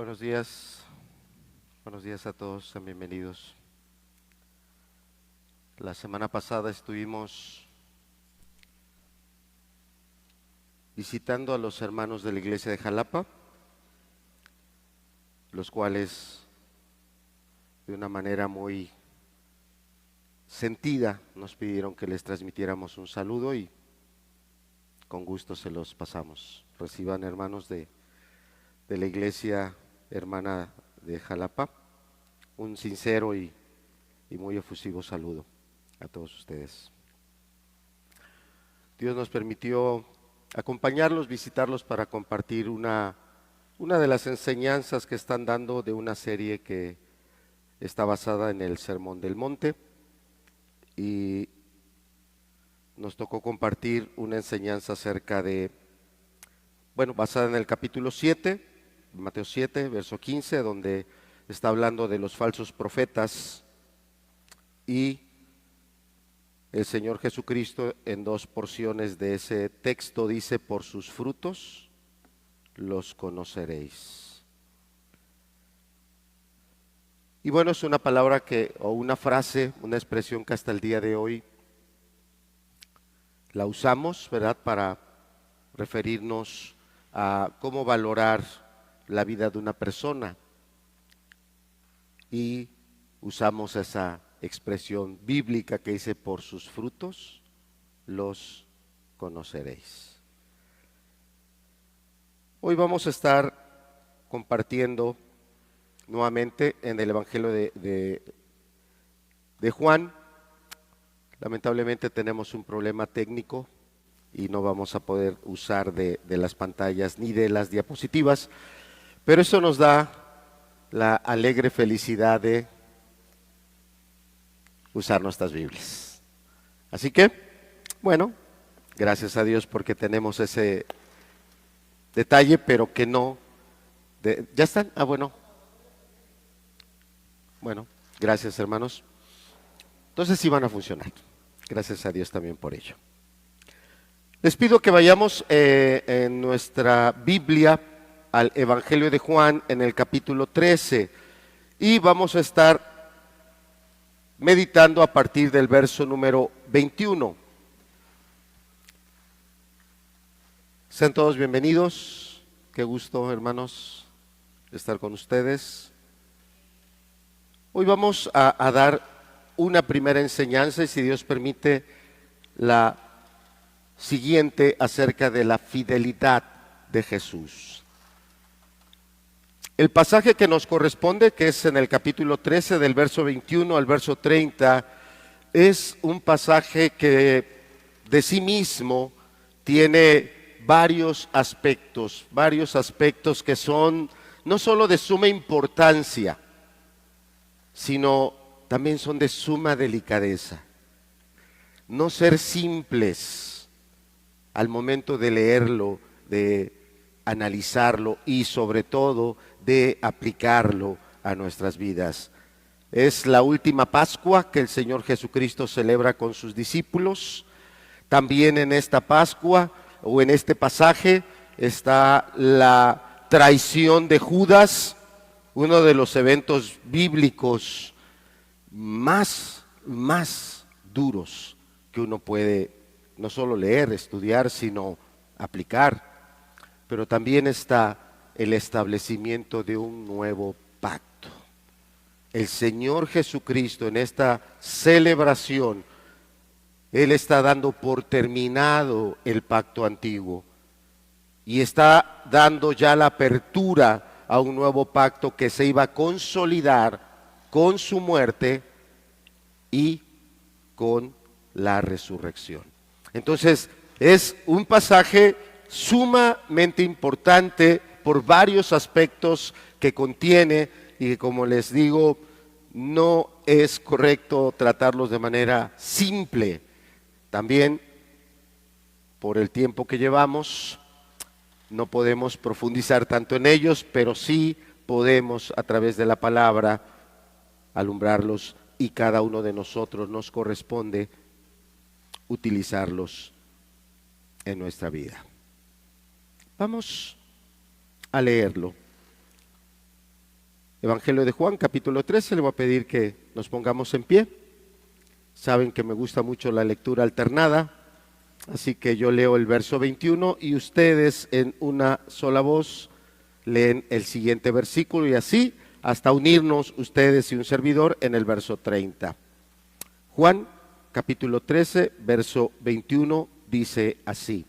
Buenos días a todos, sean bienvenidos. La semana pasada estuvimos visitando a los hermanos de la iglesia de Jalapa, los cuales de una manera muy sentida nos pidieron que les transmitiéramos un saludo y con gusto se los pasamos. Reciban, hermanos de la iglesia hermana de Jalapa, un sincero y muy efusivo saludo a todos ustedes. Dios nos permitió acompañarlos, visitarlos para compartir una de las enseñanzas que están dando de una serie que está basada en el Sermón del Monte, y nos tocó compartir una enseñanza acerca de, basada en el capítulo 7, Mateo 7, verso 15, donde está hablando de los falsos profetas, y el Señor Jesucristo en dos porciones de ese texto dice: por sus frutos los conoceréis. Y bueno, es una palabra o una frase, una expresión que hasta el día de hoy la usamos, ¿verdad?, para referirnos a cómo valorar la vida de una persona, y usamos esa expresión bíblica que dice: por sus frutos los conoceréis. Hoy vamos a estar compartiendo nuevamente en el Evangelio de Juan. Lamentablemente tenemos un problema técnico y no vamos a poder usar de las pantallas ni de las diapositivas, pero eso nos da la alegre felicidad de usar nuestras Biblias. Así que, gracias a Dios porque tenemos ese detalle, pero que no... ¿Ya están? Bueno, gracias, hermanos. Entonces sí van a funcionar. Gracias a Dios también por ello. Les pido que vayamos en nuestra Biblia al Evangelio de Juan en el capítulo 13, y vamos a estar meditando a partir del verso número 21. Sean todos bienvenidos. Qué gusto, hermanos, estar con ustedes. Hoy vamos a dar una primera enseñanza, y si Dios permite, la siguiente acerca de la fidelidad de Jesús. El pasaje que nos corresponde, que es en el capítulo 13, del verso 21 al verso 30, es un pasaje que de sí mismo tiene varios aspectos que son no solo de suma importancia, sino también son de suma delicadeza. No ser simples al momento de leerlo, de analizarlo y sobre todo de aplicarlo a nuestras vidas. Es la última Pascua que el Señor Jesucristo celebra con sus discípulos. También en esta Pascua o en este pasaje está la traición de Judas, uno de los eventos bíblicos más duros que uno puede no solo leer, estudiar, sino aplicar. Pero también está el establecimiento de un nuevo pacto. El Señor Jesucristo en esta celebración, Él está dando por terminado el pacto antiguo y está dando ya la apertura a un nuevo pacto que se iba a consolidar con su muerte y con la resurrección. Entonces, es un pasaje sumamente importante por varios aspectos que contiene, y que, como les digo, no es correcto tratarlos de manera simple. También, por el tiempo que llevamos, no podemos profundizar tanto en ellos, pero sí podemos, a través de la palabra, alumbrarlos, y cada uno de nosotros nos corresponde utilizarlos en nuestra vida. Vamos a leerlo. Evangelio de Juan, capítulo 13, le voy a pedir que nos pongamos en pie. Saben que me gusta mucho la lectura alternada, así que yo leo el verso 21 y ustedes en una sola voz leen el siguiente versículo y así hasta unirnos ustedes y un servidor en el verso 30. Juan, capítulo 13, verso 21, dice así: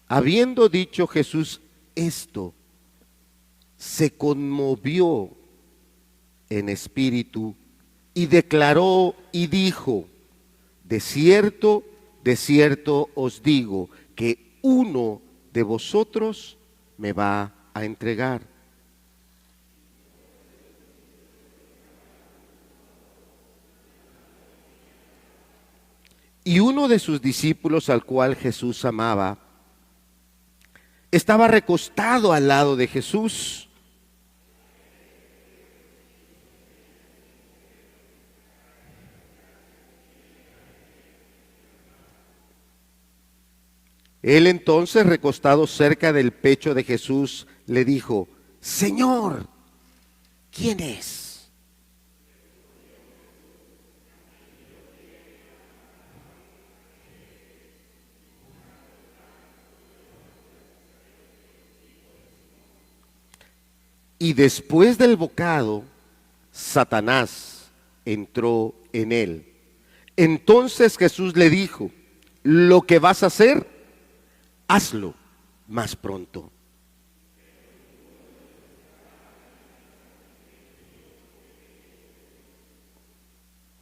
habiendo dicho Jesús esto, se conmovió en espíritu y declaró y dijo: de cierto os digo que uno de vosotros me va a entregar. Y uno de sus discípulos, al cual Jesús amaba, estaba recostado al lado de Jesús. Él entonces, recostado cerca del pecho de Jesús, le dijo: Señor, ¿quién es? Y después del bocado, Satanás entró en él. Entonces Jesús le dijo: lo que vas a hacer, hazlo más pronto.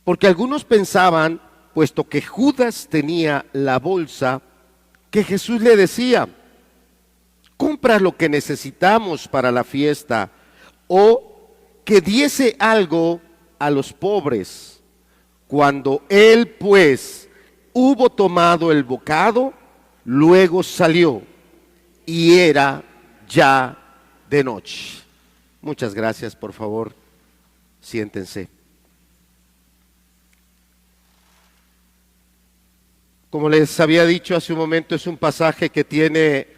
Porque algunos pensaban, puesto que Judas tenía la bolsa, que Jesús le decía: compra lo que necesitamos para la fiesta, o que diese algo a los pobres. Cuando él pues hubo tomado el bocado, luego salió y era ya de noche. Muchas gracias, por favor, siéntense. Como les había dicho hace un momento, es un pasaje que tiene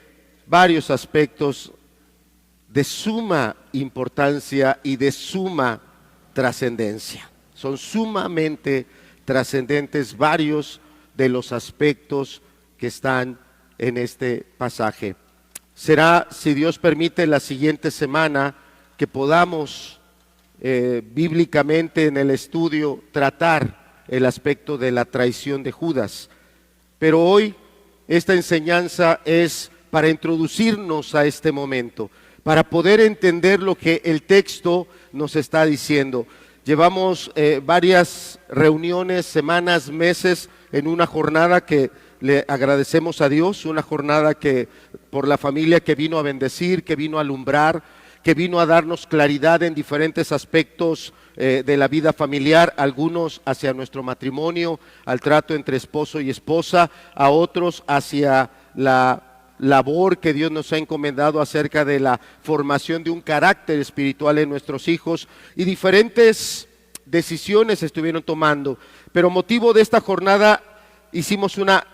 varios aspectos de suma importancia y de suma trascendencia. Son sumamente trascendentes varios de los aspectos que están en este pasaje. Será, si Dios permite, la siguiente semana que podamos bíblicamente en el estudio tratar el aspecto de la traición de Judas. Pero hoy esta enseñanza es para introducirnos a este momento, para poder entender lo que el texto nos está diciendo. Llevamos varias reuniones, semanas, meses en una jornada que le agradecemos a Dios, una jornada que por la familia que vino a bendecir, que vino a alumbrar, que vino a darnos claridad en diferentes aspectos de la vida familiar, algunos hacia nuestro matrimonio, al trato entre esposo y esposa, a otros hacia la labor que Dios nos ha encomendado acerca de la formación de un carácter espiritual en nuestros hijos, y diferentes decisiones se estuvieron tomando. Pero motivo de esta jornada hicimos una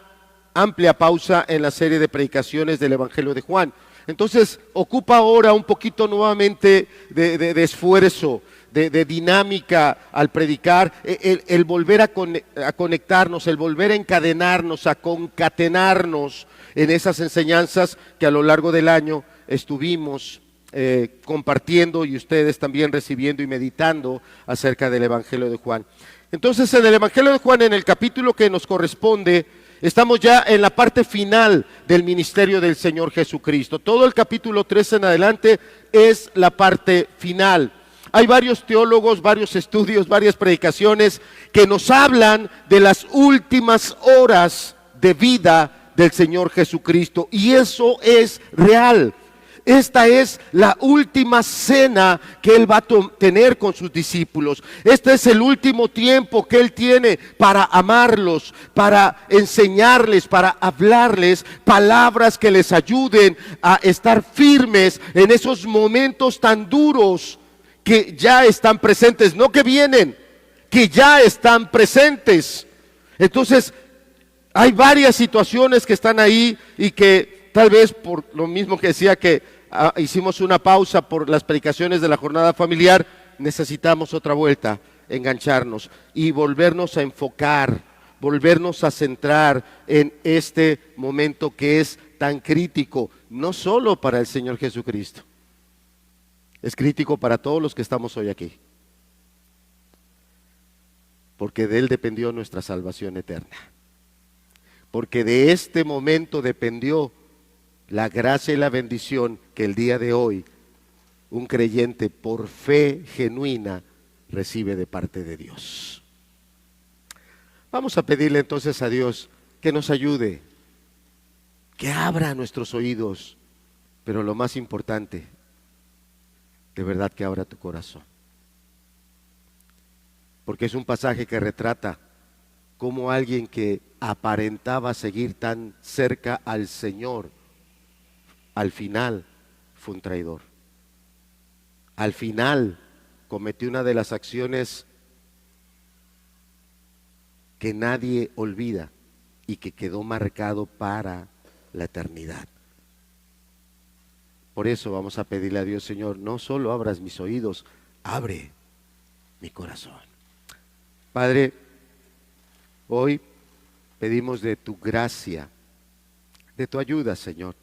amplia pausa en la serie de predicaciones del Evangelio de Juan. Entonces ocupa ahora un poquito nuevamente de esfuerzo, de dinámica al predicar, el volver a conectarnos, el volver a encadenarnos, a concatenarnos en esas enseñanzas que a lo largo del año estuvimos compartiendo y ustedes también recibiendo y meditando acerca del Evangelio de Juan. Entonces, en el Evangelio de Juan, en el capítulo que nos corresponde, estamos ya en la parte final del ministerio del Señor Jesucristo. Todo el capítulo 13 en adelante es la parte final. Hay varios teólogos, varios estudios, varias predicaciones que nos hablan de las últimas horas de vida del Señor Jesucristo, y eso es real. Esta es la última cena que Él va a tener con sus discípulos. Este es el último tiempo que Él tiene para amarlos, para enseñarles, para hablarles palabras que les ayuden a estar firmes en esos momentos tan duros que ya están presentes, no que vienen, que ya están presentes. Entonces, hay varias situaciones que están ahí y que tal vez por lo mismo que decía que hicimos una pausa por las predicaciones de la jornada familiar, necesitamos otra vuelta, engancharnos y volvernos a enfocar, volvernos a centrar en este momento que es tan crítico, no solo para el Señor Jesucristo, es crítico para todos los que estamos hoy aquí, porque de Él dependió nuestra salvación eterna, porque de este momento dependió la gracia y la bendición que el día de hoy un creyente por fe genuina recibe de parte de Dios. Vamos a pedirle entonces a Dios que nos ayude, que abra nuestros oídos, pero lo más importante, de verdad que abra tu corazón. Porque es un pasaje que retrata cómo alguien que aparentaba seguir tan cerca al Señor, al final fue un traidor. Al final cometió una de las acciones que nadie olvida y que quedó marcado para la eternidad. Por eso vamos a pedirle a Dios, Señor, no solo abras mis oídos, abre mi corazón. Padre, hoy pedimos de tu gracia, de tu ayuda, Señor,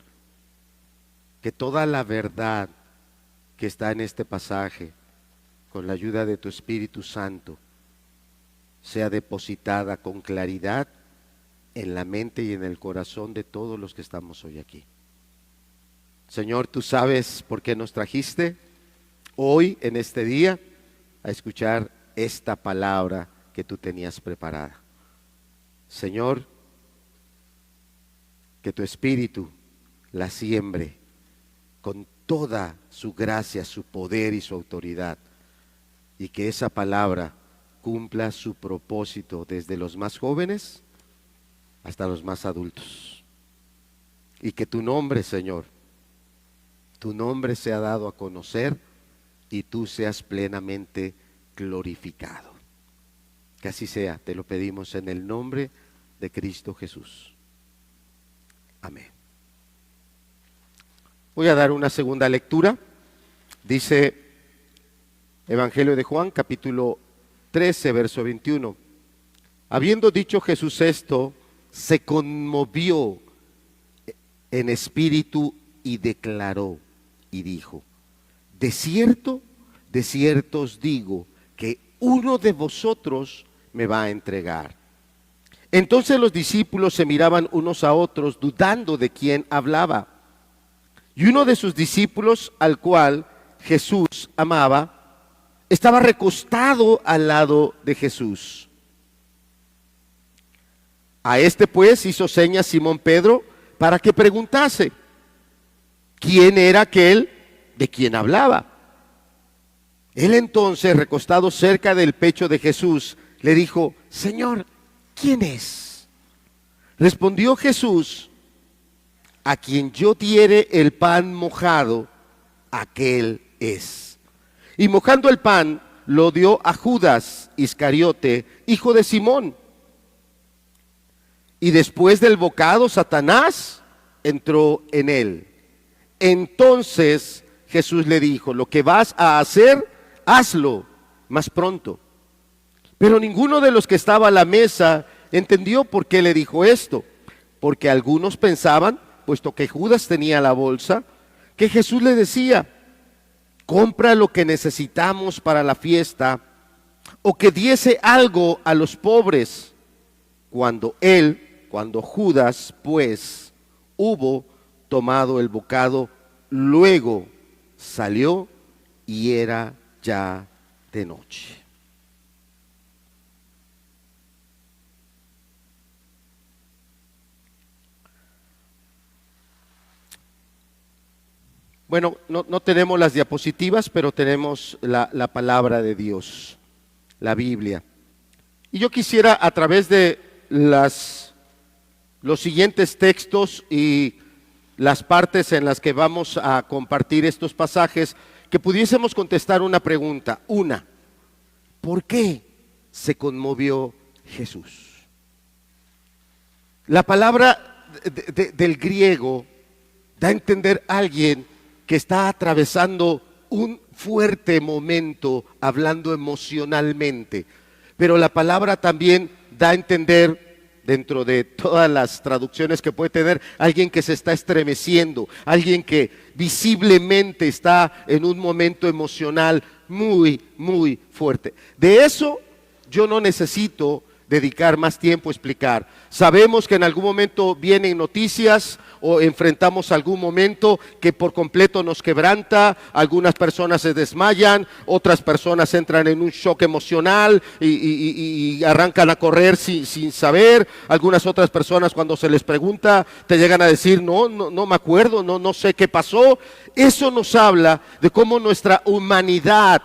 que toda la verdad que está en este pasaje, con la ayuda de tu Espíritu Santo, sea depositada con claridad en la mente y en el corazón de todos los que estamos hoy aquí. Señor, tú sabes por qué nos trajiste hoy, en este día, a escuchar esta palabra que tú tenías preparada. Señor, que tu Espíritu la siembre con toda su gracia, su poder y su autoridad, y que esa palabra cumpla su propósito desde los más jóvenes hasta los más adultos. Y que tu nombre, Señor, tu nombre sea dado a conocer y tú seas plenamente glorificado. Que así sea, te lo pedimos en el nombre de Cristo Jesús. Amén. Voy a dar una segunda lectura. Dice Evangelio de Juan, capítulo 13, verso 21. Habiendo dicho Jesús esto, se conmovió en espíritu y declaró y dijo: de cierto os digo que uno de vosotros me va a entregar. Entonces los discípulos se miraban unos a otros, dudando de quién hablaba. Y uno de sus discípulos, al cual Jesús amaba, estaba recostado al lado de Jesús. A este pues hizo señas Simón Pedro para que preguntase quién era aquel de quien hablaba. Él entonces, recostado cerca del pecho de Jesús, le dijo: Señor, ¿quién es? Respondió Jesús: a quien yo diere el pan mojado, aquel es. Y mojando el pan, lo dio a Judas Iscariote, hijo de Simón. Y después del bocado, Satanás entró en él. Entonces Jesús le dijo: lo que vas a hacer, hazlo más pronto. Pero ninguno de los que estaba a la mesa entendió por qué le dijo esto, porque algunos pensaban, puesto que Judas tenía la bolsa, que Jesús le decía: compra lo que necesitamos para la fiesta, o que diese algo a los pobres. Cuando Judas pues hubo tomado el bocado, luego salió y era ya de noche. Bueno, no tenemos las diapositivas, pero tenemos la palabra de Dios, la Biblia. Y yo quisiera, a través de los siguientes textos y las partes en las que vamos a compartir estos pasajes, que pudiésemos contestar una pregunta. Una: ¿por qué se conmovió Jesús? La palabra del griego da a entender a alguien que está atravesando un fuerte momento hablando emocionalmente. Pero la palabra también da a entender, dentro de todas las traducciones que puede tener, alguien que se está estremeciendo, alguien que visiblemente está en un momento emocional muy, muy fuerte. De eso yo no necesito dedicar más tiempo a explicar. Sabemos que en algún momento vienen noticias o enfrentamos algún momento que por completo nos quebranta, algunas personas se desmayan, otras personas entran en un shock emocional y arrancan a correr sin saber, algunas otras personas cuando se les pregunta te llegan a decir no me acuerdo, no sé qué pasó. Eso nos habla de cómo nuestra humanidad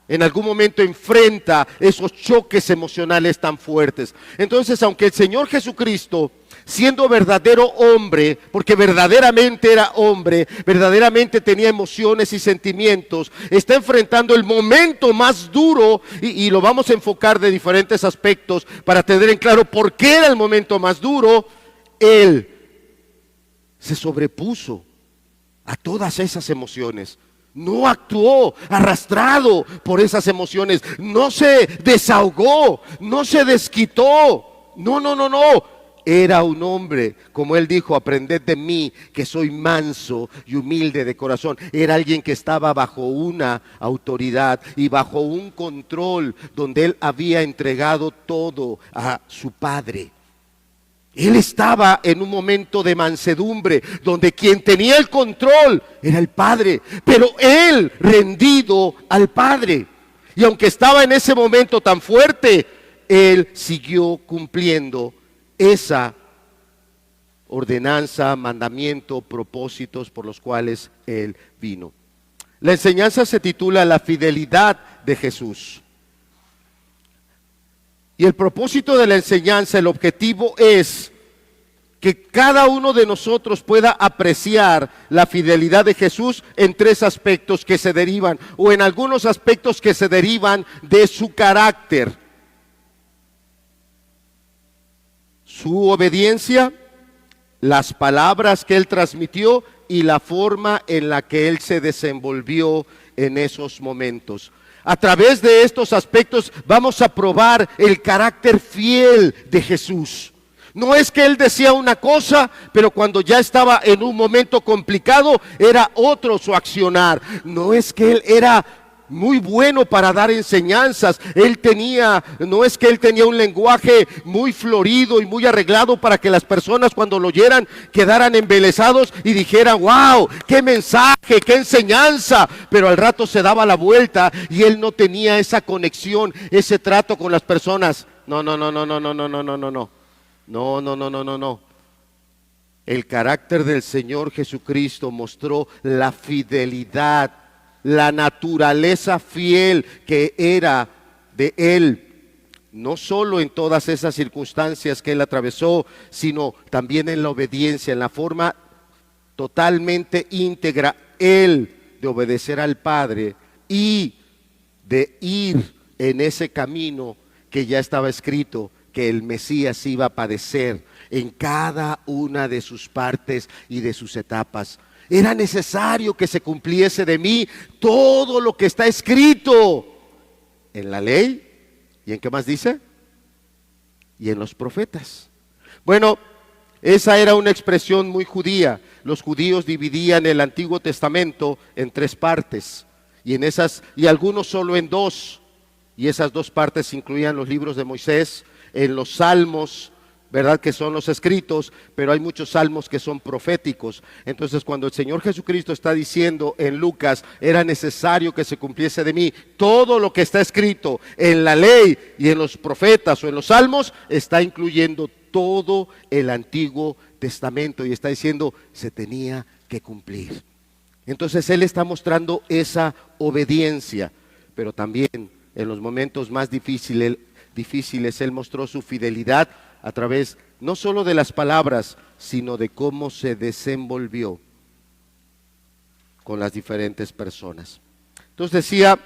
en algún momento enfrenta esos choques emocionales tan fuertes. Entonces, aunque el Señor Jesucristo, siendo verdadero hombre, porque verdaderamente era hombre, verdaderamente tenía emociones y sentimientos, está enfrentando el momento más duro, y lo vamos a enfocar de diferentes aspectos para tener en claro por qué era el momento más duro. Él se sobrepuso a todas esas emociones. No actuó arrastrado por esas emociones, no se desahogó, no se desquitó. No. Era un hombre, como él dijo, aprended de mí que soy manso y humilde de corazón. Era alguien que estaba bajo una autoridad y bajo un control donde él había entregado todo a su Padre. Él estaba en un momento de mansedumbre, donde quien tenía el control era el Padre, pero él rendido al Padre. Y aunque estaba en ese momento tan fuerte, él siguió cumpliendo esa ordenanza, mandamiento, propósitos por los cuales él vino. La enseñanza se titula La fidelidad de Jesús. Y el propósito de la enseñanza, el objetivo es que cada uno de nosotros pueda apreciar la fidelidad de Jesús en tres aspectos que se derivan, o en algunos aspectos que se derivan de su carácter. Su obediencia, las palabras que él transmitió y la forma en la que él se desenvolvió en esos momentos. A través de estos aspectos vamos a probar el carácter fiel de Jesús. No es que él decía una cosa, pero cuando ya estaba en un momento complicado, era otro su accionar. No es que él era muy bueno para dar enseñanzas. No es que él tenía un lenguaje muy florido y muy arreglado para que las personas cuando lo oyeran quedaran embelesados y dijeran, wow, qué mensaje, qué enseñanza. Pero al rato se daba la vuelta y él no tenía esa conexión, ese trato con las personas. No. El carácter del Señor Jesucristo mostró la fidelidad, la naturaleza fiel que era de Él, no solo en todas esas circunstancias que Él atravesó, sino también en la obediencia, en la forma totalmente íntegra, Él de obedecer al Padre y de ir en ese camino que ya estaba escrito, que el Mesías iba a padecer en cada una de sus partes y de sus etapas. Era necesario que se cumpliese de mí todo lo que está escrito en la ley. ¿Y en qué más dice? Y en los profetas. Bueno, esa era una expresión muy judía. Los judíos dividían el Antiguo Testamento en tres partes, y algunos solo en dos. Y esas dos partes incluían los libros de Moisés, en los salmos, ¿verdad? Que son los escritos, pero hay muchos salmos que son proféticos. Entonces, cuando el Señor Jesucristo está diciendo en Lucas, era necesario que se cumpliese de mí todo lo que está escrito en la ley y en los profetas o en los salmos, está incluyendo todo el Antiguo Testamento y está diciendo, se tenía que cumplir. Entonces, Él está mostrando esa obediencia, pero también en los momentos más difíciles, Él mostró su fidelidad a través no solo de las palabras, sino de cómo se desenvolvió con las diferentes personas. Entonces decía,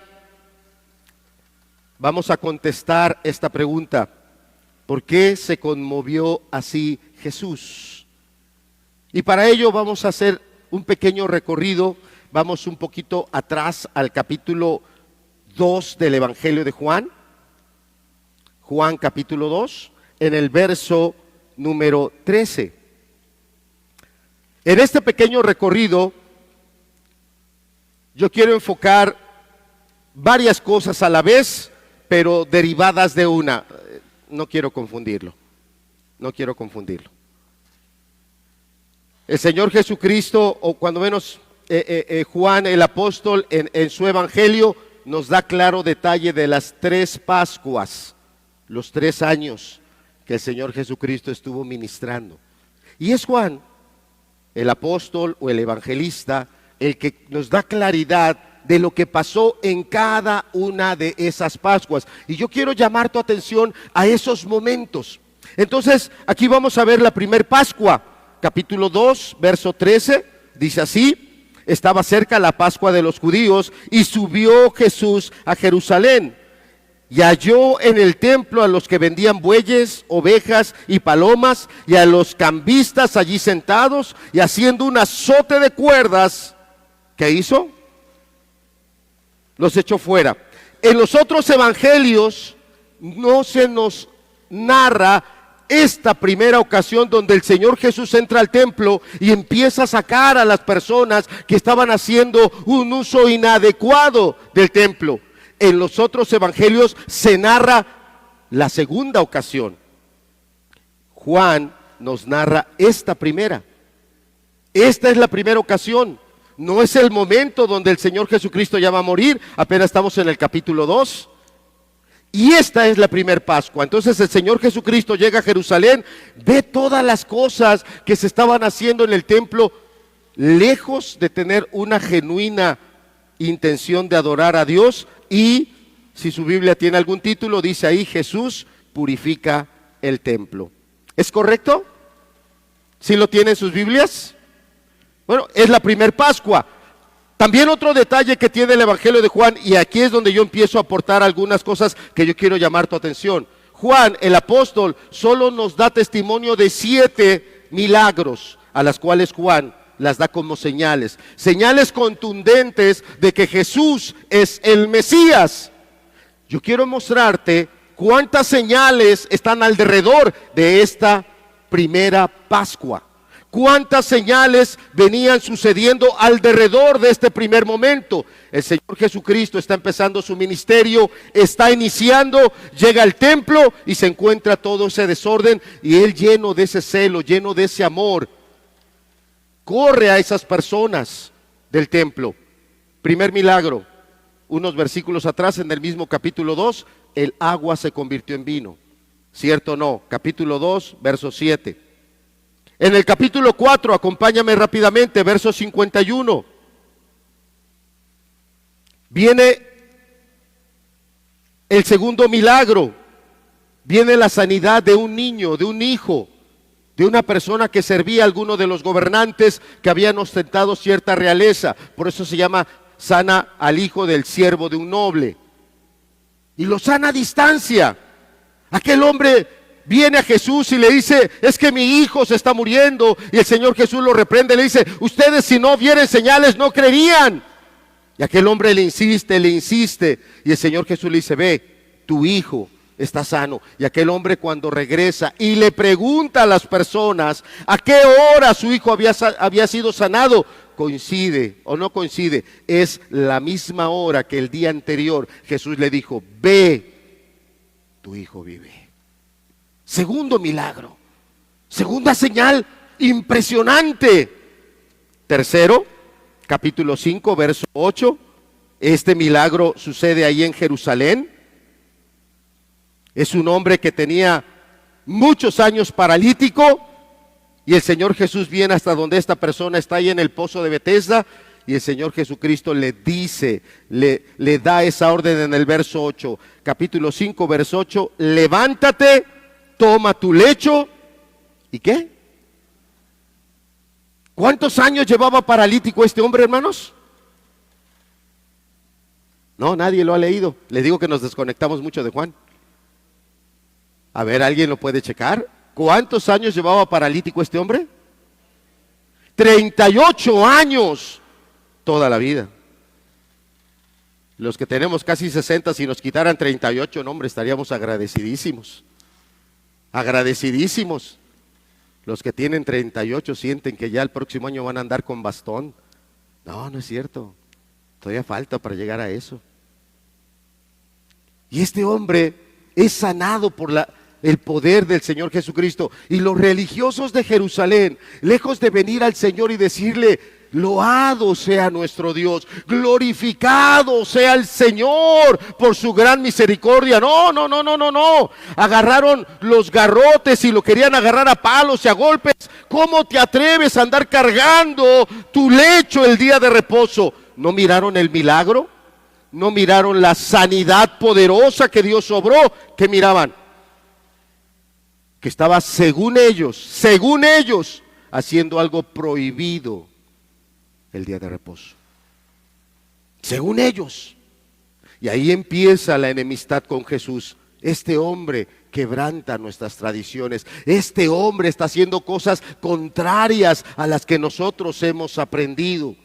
vamos a contestar esta pregunta: ¿por qué se conmovió así Jesús? Y para ello vamos a hacer un pequeño recorrido vamos un poquito atrás al capítulo 2 del Evangelio de Juan. Juan capítulo 2, en el verso número 13. En este pequeño recorrido, yo quiero enfocar varias cosas a la vez, pero derivadas de una. No quiero confundirlo. El Señor Jesucristo, o cuando menos Juan el apóstol en su evangelio, nos da claro detalle de las 3 Pascuas, los 3 años que el Señor Jesucristo estuvo ministrando. Y es Juan, el apóstol o el evangelista, el que nos da claridad de lo que pasó en cada una de esas Pascuas. Y yo quiero llamar tu atención a esos momentos. Entonces, aquí vamos a ver la primer Pascua, capítulo 2, verso 13, dice así: estaba cerca la Pascua de los judíos y subió Jesús a Jerusalén. Y halló en el templo a los que vendían bueyes, ovejas y palomas, y a los cambistas allí sentados, y haciendo un azote de cuerdas, ¿qué hizo? Los echó fuera. En los otros evangelios no se nos narra esta primera ocasión donde el Señor Jesús entra al templo y empieza a sacar a las personas que estaban haciendo un uso inadecuado del templo. En los otros evangelios se narra la segunda ocasión. Juan nos narra esta primera. Esta es la primera ocasión. No es el momento donde el Señor Jesucristo ya va a morir. Apenas estamos en el capítulo 2. Y esta es la primer Pascua. Entonces el Señor Jesucristo llega a Jerusalén, ve todas las cosas que se estaban haciendo en el templo, lejos de tener una genuina intención de adorar a Dios. Y si su Biblia tiene algún título, dice ahí: Jesús purifica el templo. ¿Es correcto? ¿Sí lo tienen sus Biblias? Bueno, es la primer Pascua. También otro detalle que tiene el Evangelio de Juan, y aquí es donde yo empiezo a aportar algunas cosas que yo quiero llamar tu atención. Juan, el apóstol, solo nos da testimonio de 7 milagros, a las cuales Juan las da como señales. Señales contundentes de que Jesús es el Mesías. Yo quiero mostrarte cuántas señales están alrededor de esta primera Pascua. Cuántas señales venían sucediendo alrededor de este primer momento. El Señor Jesucristo está empezando su ministerio, está iniciando, llega al templo y se encuentra todo ese desorden, y Él, lleno de ese celo, lleno de ese amor, corre a esas personas del templo. Primer milagro, unos versículos atrás en el mismo capítulo 2, el agua se convirtió en vino. ¿Cierto o no? Capítulo 2, verso 7. En el capítulo 4, acompáñame rápidamente, verso 51. Viene el segundo milagro. Viene la sanidad de un niño, de un hijo, de una persona que servía a alguno de los gobernantes que habían ostentado cierta realeza. Por eso se llama: sana al hijo del siervo de un noble. Y lo sana a distancia. Aquel hombre viene a Jesús y le dice: es que mi hijo se está muriendo. Y el Señor Jesús lo reprende, le dice: ustedes si no vieren señales no creerían. Y aquel hombre le insiste, y el Señor Jesús le dice: ve, tu hijo está sano. Y aquel hombre, cuando regresa y le pregunta a las personas a qué hora su hijo había sido sanado, coincide o no coincide, es la misma hora que el día anterior. Jesús le dijo: ve, tu hijo vive. Segundo milagro, segunda señal impresionante. Tercero, capítulo 5, verso 8. Este milagro sucede ahí en Jerusalén. Es un hombre que tenía muchos años paralítico, y el Señor Jesús viene hasta donde esta persona está, ahí en el pozo de Betesda, y el Señor Jesucristo le dice, le da esa orden en el verso 8, capítulo 5, verso 8: levántate, toma tu lecho. ¿Y qué? ¿Cuántos años llevaba paralítico este hombre, hermanos? No, nadie lo ha leído. Les digo que nos desconectamos mucho de Juan. A ver, ¿alguien lo puede checar? ¿Cuántos años llevaba paralítico este hombre? 38 años. toda la vida. Los que tenemos casi 60, si nos quitaran 38, no, hombre, estaríamos agradecidísimos. Agradecidísimos. Los que tienen 38 sienten que ya el próximo año van a andar con bastón. No, no es cierto. Todavía falta para llegar a eso. Y este hombre es sanado por el poder del Señor Jesucristo. Y los religiosos de Jerusalén, lejos de venir al Señor y decirle: loado sea nuestro Dios, glorificado sea el Señor por su gran misericordia. No, no, no, no, no, no. Agarraron los garrotes y lo querían agarrar a palos y a golpes. ¿Cómo te atreves a andar cargando tu lecho el día de reposo? ¿No miraron el milagro? ¿No miraron la sanidad poderosa que Dios obró? ¿Qué miraban? Que estaba, según ellos, haciendo algo prohibido el día de reposo. Según ellos. Y ahí empieza la enemistad con Jesús. Este hombre quebranta nuestras tradiciones. Este hombre está haciendo cosas contrarias a las que nosotros hemos aprendido.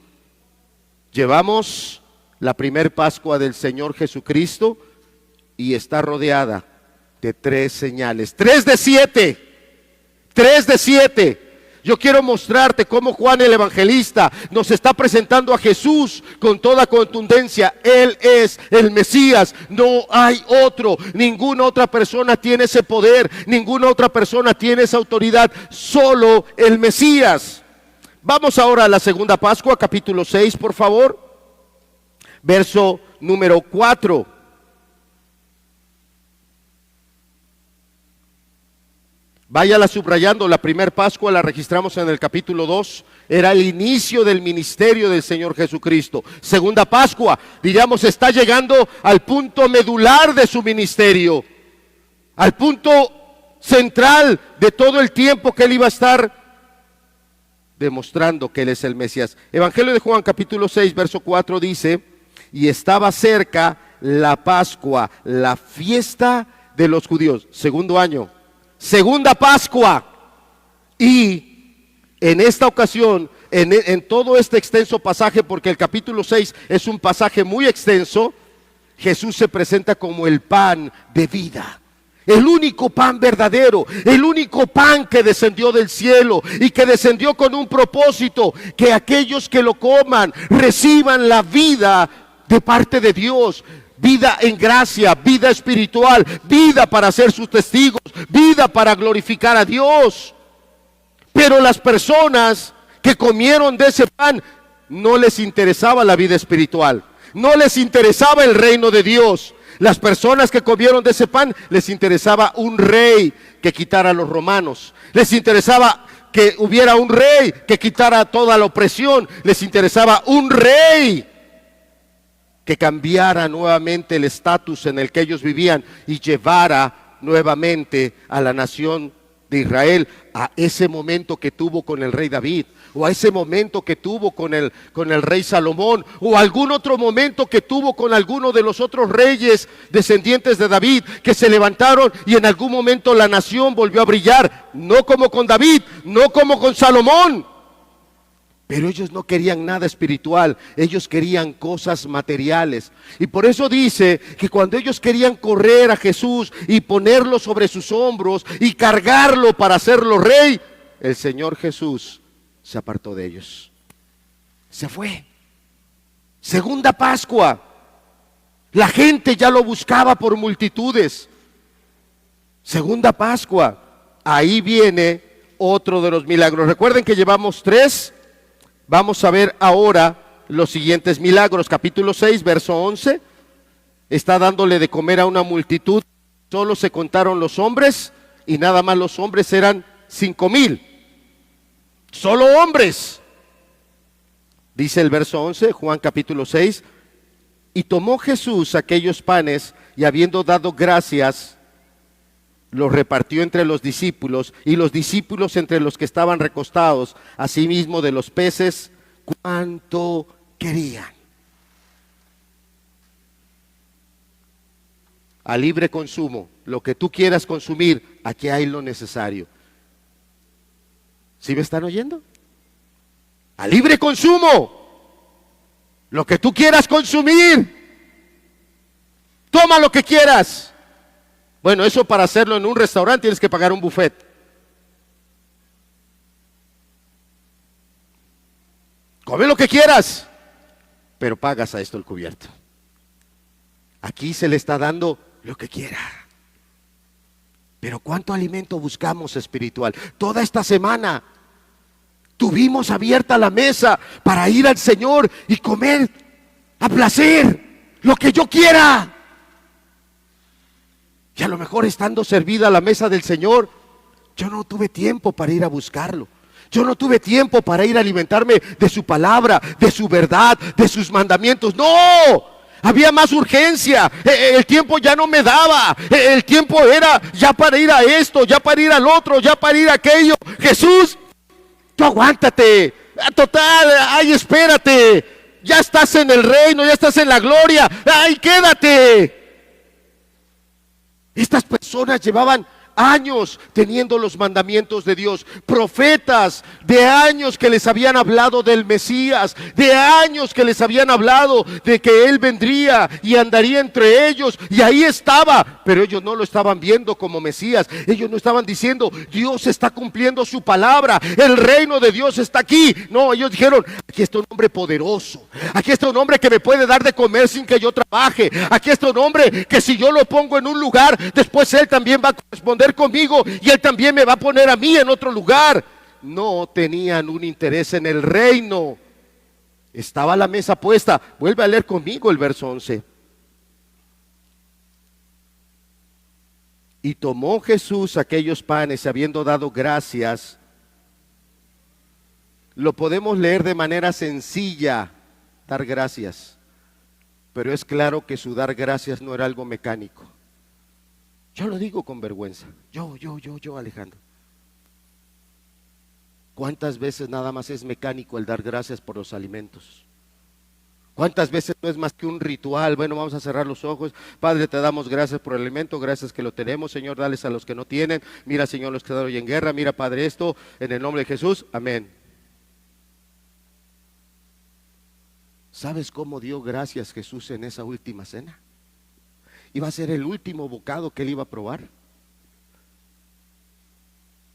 Llevamos la primer Pascua del Señor Jesucristo y está rodeada de 3 señales. 3 de 7. 3 de 7. Yo quiero mostrarte cómo Juan el Evangelista nos está presentando a Jesús con toda contundencia. Él es el Mesías, no hay otro. Ninguna otra persona tiene ese poder, ninguna otra persona tiene esa autoridad, solo el Mesías. Vamos ahora a la segunda Pascua, capítulo 6, por favor. Verso número 4. Váyala subrayando. La primer Pascua la registramos en el capítulo 2. Era el inicio del ministerio del Señor Jesucristo. Segunda Pascua, diríamos, está llegando al punto medular de su ministerio, al punto central de todo el tiempo que Él iba a estar demostrando que Él es el Mesías. Evangelio de Juan, capítulo 6, verso 4 dice: y estaba cerca la Pascua, la fiesta de los judíos. Segundo año. Segunda Pascua. Y en esta ocasión, en todo este extenso pasaje, porque el capítulo 6 es un pasaje muy extenso, Jesús se presenta como el pan de vida. El único pan verdadero, el único pan que descendió del cielo y que descendió con un propósito: que aquellos que lo coman reciban la vida de parte de Dios. Vida en gracia, vida espiritual, vida para ser sus testigos, vida para glorificar a Dios. Pero las personas que comieron de ese pan, no les interesaba la vida espiritual, no les interesaba el reino de Dios. Las personas que comieron de ese pan, les interesaba un rey que quitara a los romanos, les interesaba que hubiera un rey que quitara toda la opresión, les interesaba un rey que cambiara nuevamente el estatus en el que ellos vivían y llevara nuevamente a la nación de Israel a ese momento que tuvo con el rey David, o a ese momento que tuvo con el rey Salomón, o algún otro momento que tuvo con alguno de los otros reyes descendientes de David, que se levantaron y en algún momento la nación volvió a brillar, no como con David, no como con Salomón. Pero ellos no querían nada espiritual, ellos querían cosas materiales. Y por eso dice que cuando ellos querían correr a Jesús y ponerlo sobre sus hombros y cargarlo para hacerlo rey, el Señor Jesús se apartó de ellos. Se fue. Segunda Pascua. La gente ya lo buscaba por multitudes. Segunda Pascua. Ahí viene otro de los milagros. Recuerden que llevamos 3. Vamos a ver ahora los siguientes milagros. Capítulo 6, verso 11. Está dándole de comer a una multitud. Solo se contaron los hombres y nada más los hombres eran 5,000. Solo hombres. Dice el verso 11, Juan capítulo 6. Y tomó Jesús aquellos panes y habiendo dado gracias, los repartió entre los discípulos y los discípulos entre los que estaban recostados, asimismo de los peces, cuanto querían. A libre consumo, lo que tú quieras consumir, aquí hay lo necesario. ¿Sí me están oyendo? A libre consumo. Lo que tú quieras consumir, toma lo que quieras. Bueno, eso para hacerlo en un restaurante tienes que pagar un buffet. Come lo que quieras, pero pagas a esto el cubierto. Aquí se le está dando lo que quiera. Pero ¿cuánto alimento buscamos espiritual? Toda esta semana tuvimos abierta la mesa para ir al Señor y comer a placer lo que yo quiera. Y a lo mejor estando servida la mesa del Señor, yo no tuve tiempo para ir a buscarlo. Yo no tuve tiempo para ir a alimentarme de su palabra, de su verdad, de sus mandamientos. ¡No! Había más urgencia, el tiempo ya no me daba, el tiempo era ya para ir a esto, ya para ir al otro, ya para ir a aquello. Jesús, tú aguántate, total, ay, espérate, ya estás en el reino, ya estás en la gloria, ay, quédate. Estas personas llevaban años teniendo los mandamientos de Dios, profetas de años que les habían hablado del Mesías, de años que les habían hablado de que Él vendría y andaría entre ellos, y ahí estaba, pero ellos no lo estaban viendo como Mesías. Ellos no estaban diciendo, Dios está cumpliendo su palabra, el reino de Dios está aquí. No, ellos dijeron, aquí está un hombre poderoso, aquí está un hombre que me puede dar de comer sin que yo trabaje, aquí está un hombre que si yo lo pongo en un lugar, después Él también va a corresponder conmigo y Él también me va a poner a mí en otro lugar. No tenían un interés en el reino. Estaba la mesa puesta. Vuelve a leer conmigo el verso 11. Y tomó Jesús aquellos panes, habiendo dado gracias. Lo podemos leer de manera sencilla, dar gracias, pero es claro que su dar gracias no era algo mecánico. Yo lo digo con vergüenza. Yo, Alejandro. ¿Cuántas veces nada más es mecánico el dar gracias por los alimentos? ¿Cuántas veces no es más que un ritual? Bueno, vamos a cerrar los ojos. Padre, te damos gracias por el alimento, gracias que lo tenemos. Señor, dales a los que no tienen. Mira, Señor, los que están hoy en guerra. Mira, Padre, esto en el nombre de Jesús. Amén. ¿Sabes cómo dio gracias Jesús en esa última cena? Iba a ser el último bocado que Él iba a probar.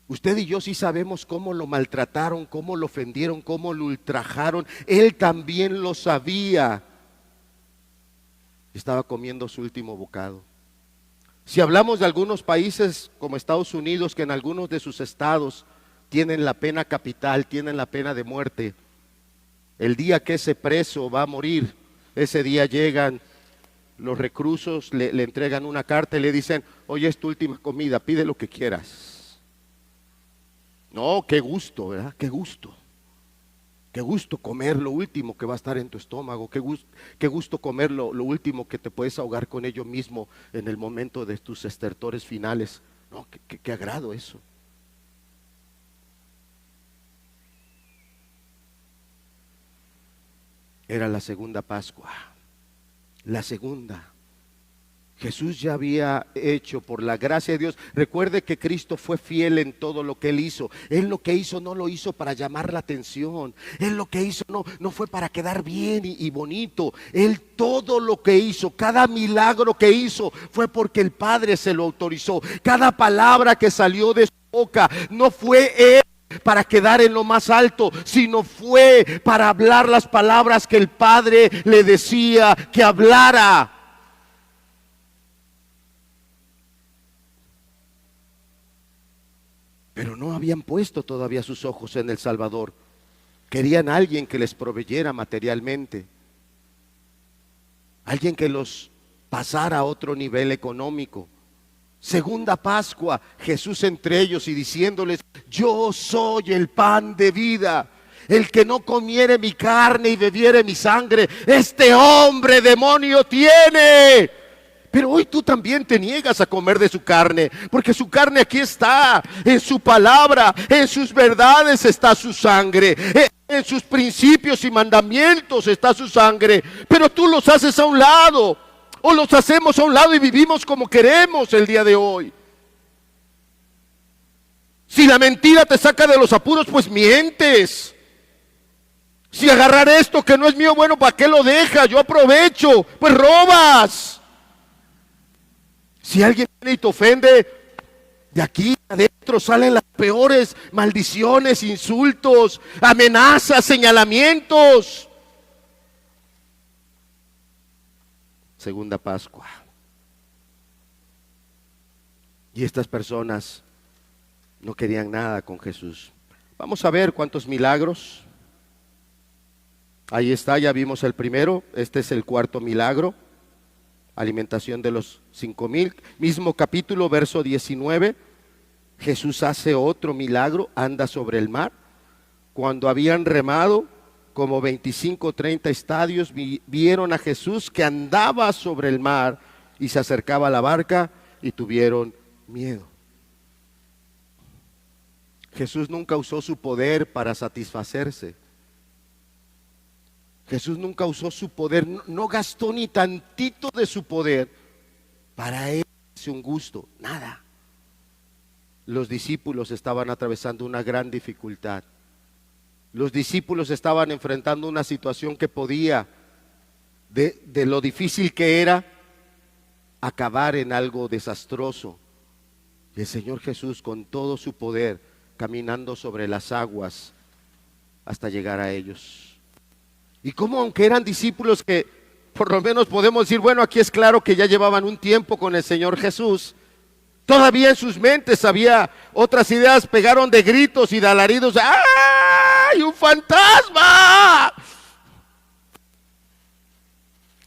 Usted y yo sí sabemos cómo lo maltrataron, cómo lo ofendieron, cómo lo ultrajaron. Él también lo sabía. Estaba comiendo su último bocado. Si hablamos de algunos países como Estados Unidos, que en algunos de sus estados tienen la pena capital, tienen la pena de muerte, el día que ese preso va a morir, ese día llegan los reclusos, le entregan una carta y le dicen, oye, es tu última comida, pide lo que quieras. No, qué gusto, ¿verdad? Qué gusto. Qué gusto comer lo último que va a estar en tu estómago. Qué gusto comer lo último que te puedes ahogar con ello mismo en el momento de tus estertores finales. No, qué agrado eso. Era la segunda Pascua. La segunda. Jesús ya había hecho por la gracia de Dios. Recuerde que Cristo fue fiel en todo lo que Él hizo. Él lo que hizo no lo hizo para llamar la atención. Él lo que hizo no fue para quedar bien y bonito. Él todo lo que hizo, cada milagro que hizo fue porque el Padre se lo autorizó. Cada palabra que salió de su boca no fue Él para quedar en lo más alto, sino fue para hablar las palabras que el Padre le decía que hablara. Pero no habían puesto todavía sus ojos en el Salvador. Querían a alguien que les proveyera materialmente, alguien que los pasara a otro nivel económico. Segunda Pascua, Jesús entre ellos y diciéndoles, yo soy el pan de vida. El que no comiere mi carne y bebiere mi sangre, este hombre demonio tiene. Pero hoy tú también te niegas a comer de su carne, porque su carne aquí está, en su palabra, en sus verdades está su sangre, en sus principios y mandamientos está su sangre, pero tú los haces a un lado, o los hacemos a un lado y vivimos como queremos el día de hoy. Si la mentira te saca de los apuros, pues mientes. Si agarrar esto que no es mío, bueno, ¿para qué lo dejas? Yo aprovecho. Pues robas. Si alguien viene y te ofende, de aquí adentro salen las peores maldiciones, insultos, amenazas, señalamientos. Segunda Pascua. Y estas personas no querían nada con Jesús. Vamos a ver cuántos milagros. Ahí está, ya vimos el primero. Este es el cuarto milagro. Alimentación de los 5,000. Mismo capítulo, verso 19. Jesús hace otro milagro, anda sobre el mar. Cuando habían remado como 25 o 30 estadios, vieron a Jesús que andaba sobre el mar y se acercaba a la barca y tuvieron miedo. Jesús nunca usó su poder para satisfacerse. Jesús nunca usó su poder, no gastó ni tantito de su poder para él, un gusto, nada. Los discípulos estaban atravesando una gran dificultad. Los discípulos estaban enfrentando una situación que podía, de lo difícil que era, acabar en algo desastroso. Y el Señor Jesús, con todo su poder, caminando sobre las aguas hasta llegar a ellos. Y como aunque eran discípulos que por lo menos podemos decir, bueno, aquí es claro que ya llevaban un tiempo con el Señor Jesús, todavía en sus mentes había otras ideas, pegaron de gritos y de alaridos, ¡ay, un fantasma!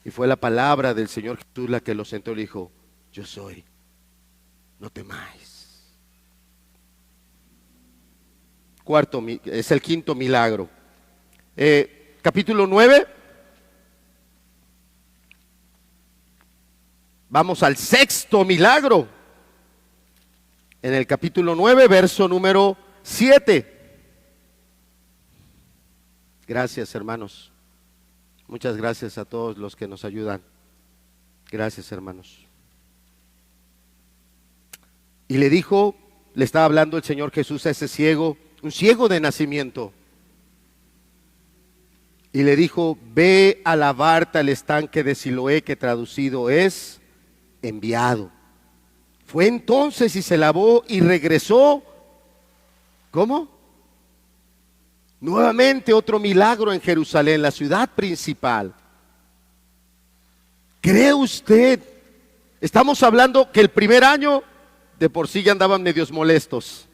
Y fue la palabra del Señor Jesús la que los sentó y le dijo, yo soy, no temáis. Es el quinto milagro. Capítulo 9. Vamos al sexto milagro. En el capítulo 9, verso número 7. Gracias, hermanos. Muchas gracias a todos los que nos ayudan. Gracias, hermanos. Y le dijo, le estaba hablando el Señor Jesús a ese ciego, un ciego de nacimiento. Y le dijo, ve a lavarte al estanque de Siloé, que traducido es enviado. Fue entonces y se lavó y regresó. ¿Cómo? Nuevamente otro milagro en Jerusalén, la ciudad principal. ¿Cree usted? Estamos hablando que el primer año de por sí ya andaban medios molestos,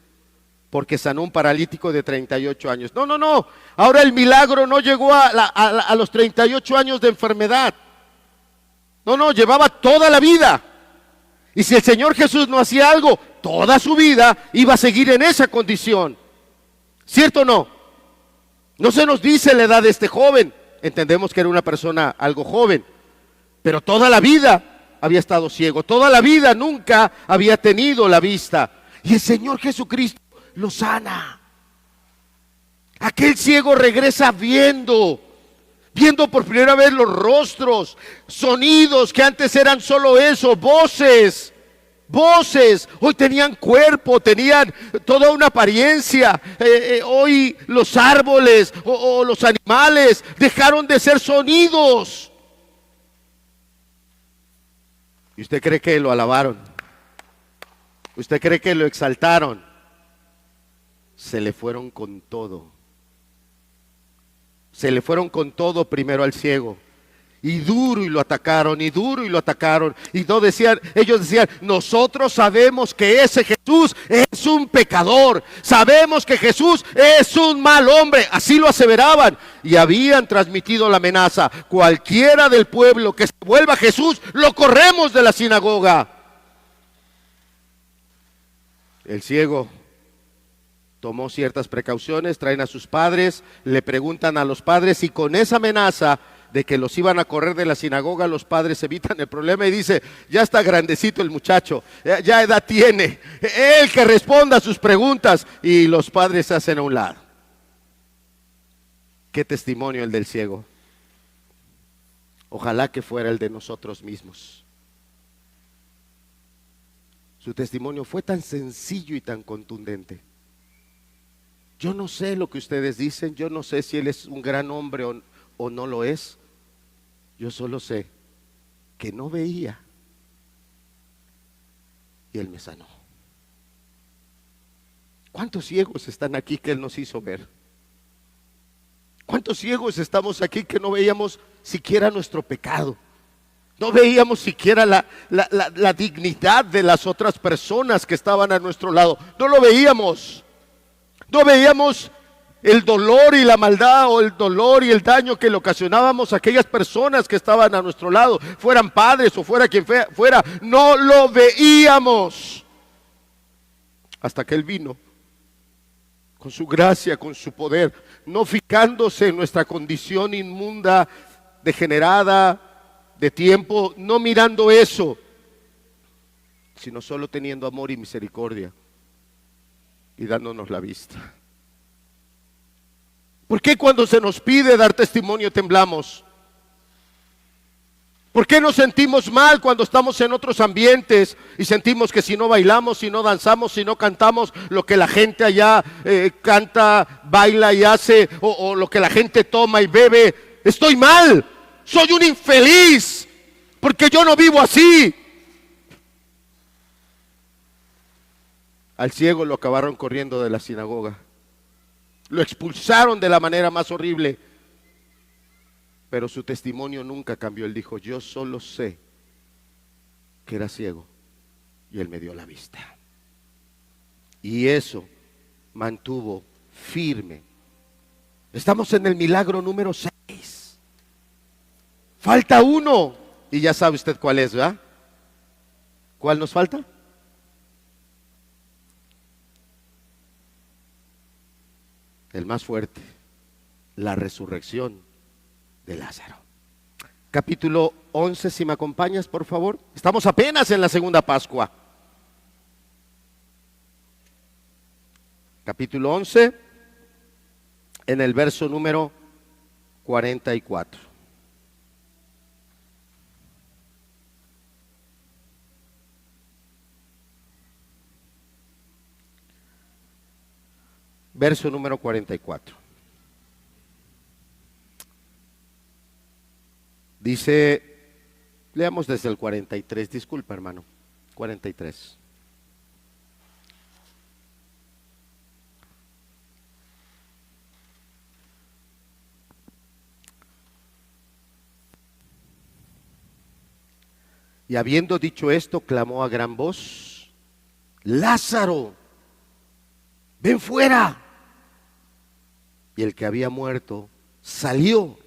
porque sanó un paralítico de 38 años. No. Ahora el milagro no llegó a los 38 años de enfermedad. No, llevaba toda la vida. Y si el Señor Jesús no hacía algo, toda su vida iba a seguir en esa condición. ¿Cierto o no? No se nos dice la edad de este joven. Entendemos que era una persona algo joven, pero toda la vida había estado ciego. Toda la vida nunca había tenido la vista. Y el Señor Jesucristo lo sana. Aquel ciego regresa viendo por primera vez los rostros, sonidos que antes eran solo eso, voces. Hoy tenían cuerpo, tenían toda una apariencia. Hoy los árboles o los animales dejaron de ser sonidos. ¿Y usted cree que lo alabaron? ¿Usted cree que lo exaltaron? Se le fueron con todo. Se le fueron con todo primero al ciego. Y duro y lo atacaron, y duro y lo atacaron. Y no decían, ellos decían, nosotros sabemos que ese Jesús es un pecador. Sabemos que Jesús es un mal hombre. Así lo aseveraban. Y habían transmitido la amenaza. Cualquiera del pueblo que se vuelva a Jesús, lo corremos de la sinagoga. El ciego tomó ciertas precauciones, traen a sus padres, le preguntan a los padres, y con esa amenaza de que los iban a correr de la sinagoga, los padres evitan el problema y dice, ya está grandecito el muchacho, ya edad tiene, él que responda a sus preguntas, y los padres se hacen a un lado. Qué testimonio el del ciego. Ojalá que fuera el de nosotros mismos. Su testimonio fue tan sencillo y tan contundente. Yo no sé lo que ustedes dicen, yo no sé si él es un gran hombre o no lo es. Yo solo sé que no veía y él me sanó. ¿Cuántos ciegos están aquí que él nos hizo ver? ¿Cuántos ciegos estamos aquí que no veíamos siquiera nuestro pecado? No veíamos siquiera la dignidad de las otras personas que estaban a nuestro lado. No lo veíamos. No veíamos el dolor y la maldad, o el dolor y el daño que le ocasionábamos a aquellas personas que estaban a nuestro lado, fueran padres o fuera quien fuera. No lo veíamos hasta que él vino con su gracia, con su poder, no fijándose en nuestra condición inmunda, degenerada, de tiempo, no mirando eso, sino solo teniendo amor y misericordia y dándonos la vista. ¿Por qué cuando se nos pide dar testimonio temblamos? ¿Por qué nos sentimos mal cuando estamos en otros ambientes y sentimos que si no bailamos, si no danzamos, si no cantamos lo que la gente allá canta, baila y hace, o lo que la gente toma y bebe, estoy mal, soy un infeliz, porque yo no vivo así? Al ciego lo acabaron corriendo de la sinagoga, lo expulsaron de la manera más horrible. Pero su testimonio nunca cambió. Él dijo, yo solo sé que era ciego y él me dio la vista. Y eso mantuvo firme. Estamos en el milagro número 6. Falta uno. Y ya sabe usted cuál es, ¿verdad? ¿Cuál nos falta? El más fuerte, la resurrección de Lázaro. Capítulo 11, si me acompañas, por favor. Estamos apenas en la segunda Pascua. Capítulo 11, en el verso número 44. Verso número 44. Dice, leamos desde el 43, disculpa hermano, 43. Y habiendo dicho esto, clamó a gran voz, Lázaro, ven fuera. Y el que había muerto salió,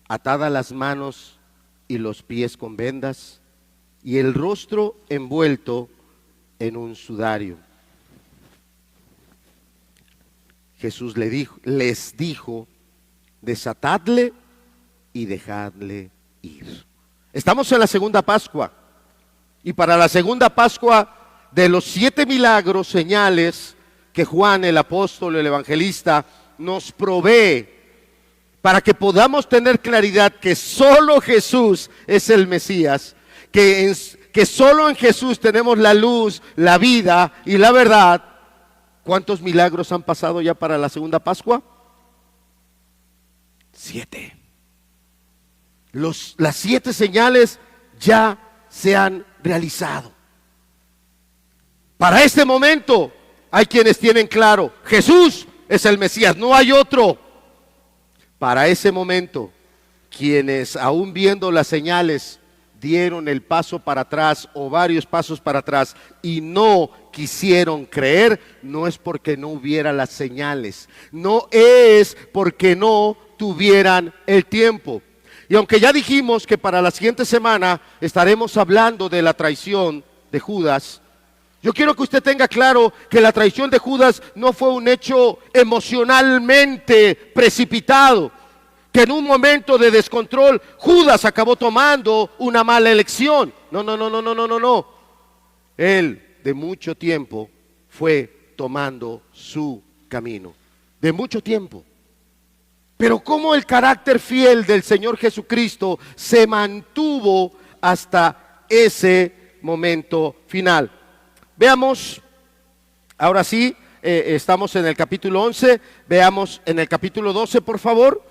atadas las manos y los pies con vendas, y el rostro envuelto en un sudario. Jesús les dijo, desatadle y dejadle ir. Estamos en la segunda Pascua, y para la segunda Pascua, de los 7 milagros, señales que Juan, el apóstol, el evangelista, nos provee, para que podamos tener claridad que solo Jesús es el Mesías, que solo en Jesús tenemos la luz, la vida y la verdad. ¿Cuántos milagros han pasado ya para la segunda Pascua? 7. Las 7 señales ya se han realizado. Para este momento hay quienes tienen claro, Jesús es el Mesías, no hay otro. Para ese momento, quienes aún viendo las señales dieron el paso para atrás o varios pasos para atrás y no quisieron creer, no es porque no hubiera las señales, no es porque no tuvieran el tiempo. Y aunque ya dijimos que para la siguiente semana estaremos hablando de la traición de Judas, yo quiero que usted tenga claro que la traición de Judas no fue un hecho emocionalmente precipitado, que en un momento de descontrol Judas acabó tomando una mala elección. No. Él de mucho tiempo fue tomando su camino, de mucho tiempo. Pero cómo el carácter fiel del Señor Jesucristo se mantuvo hasta ese momento final. Veamos, ahora sí, estamos en el capítulo 11, veamos en el capítulo 12, por favor.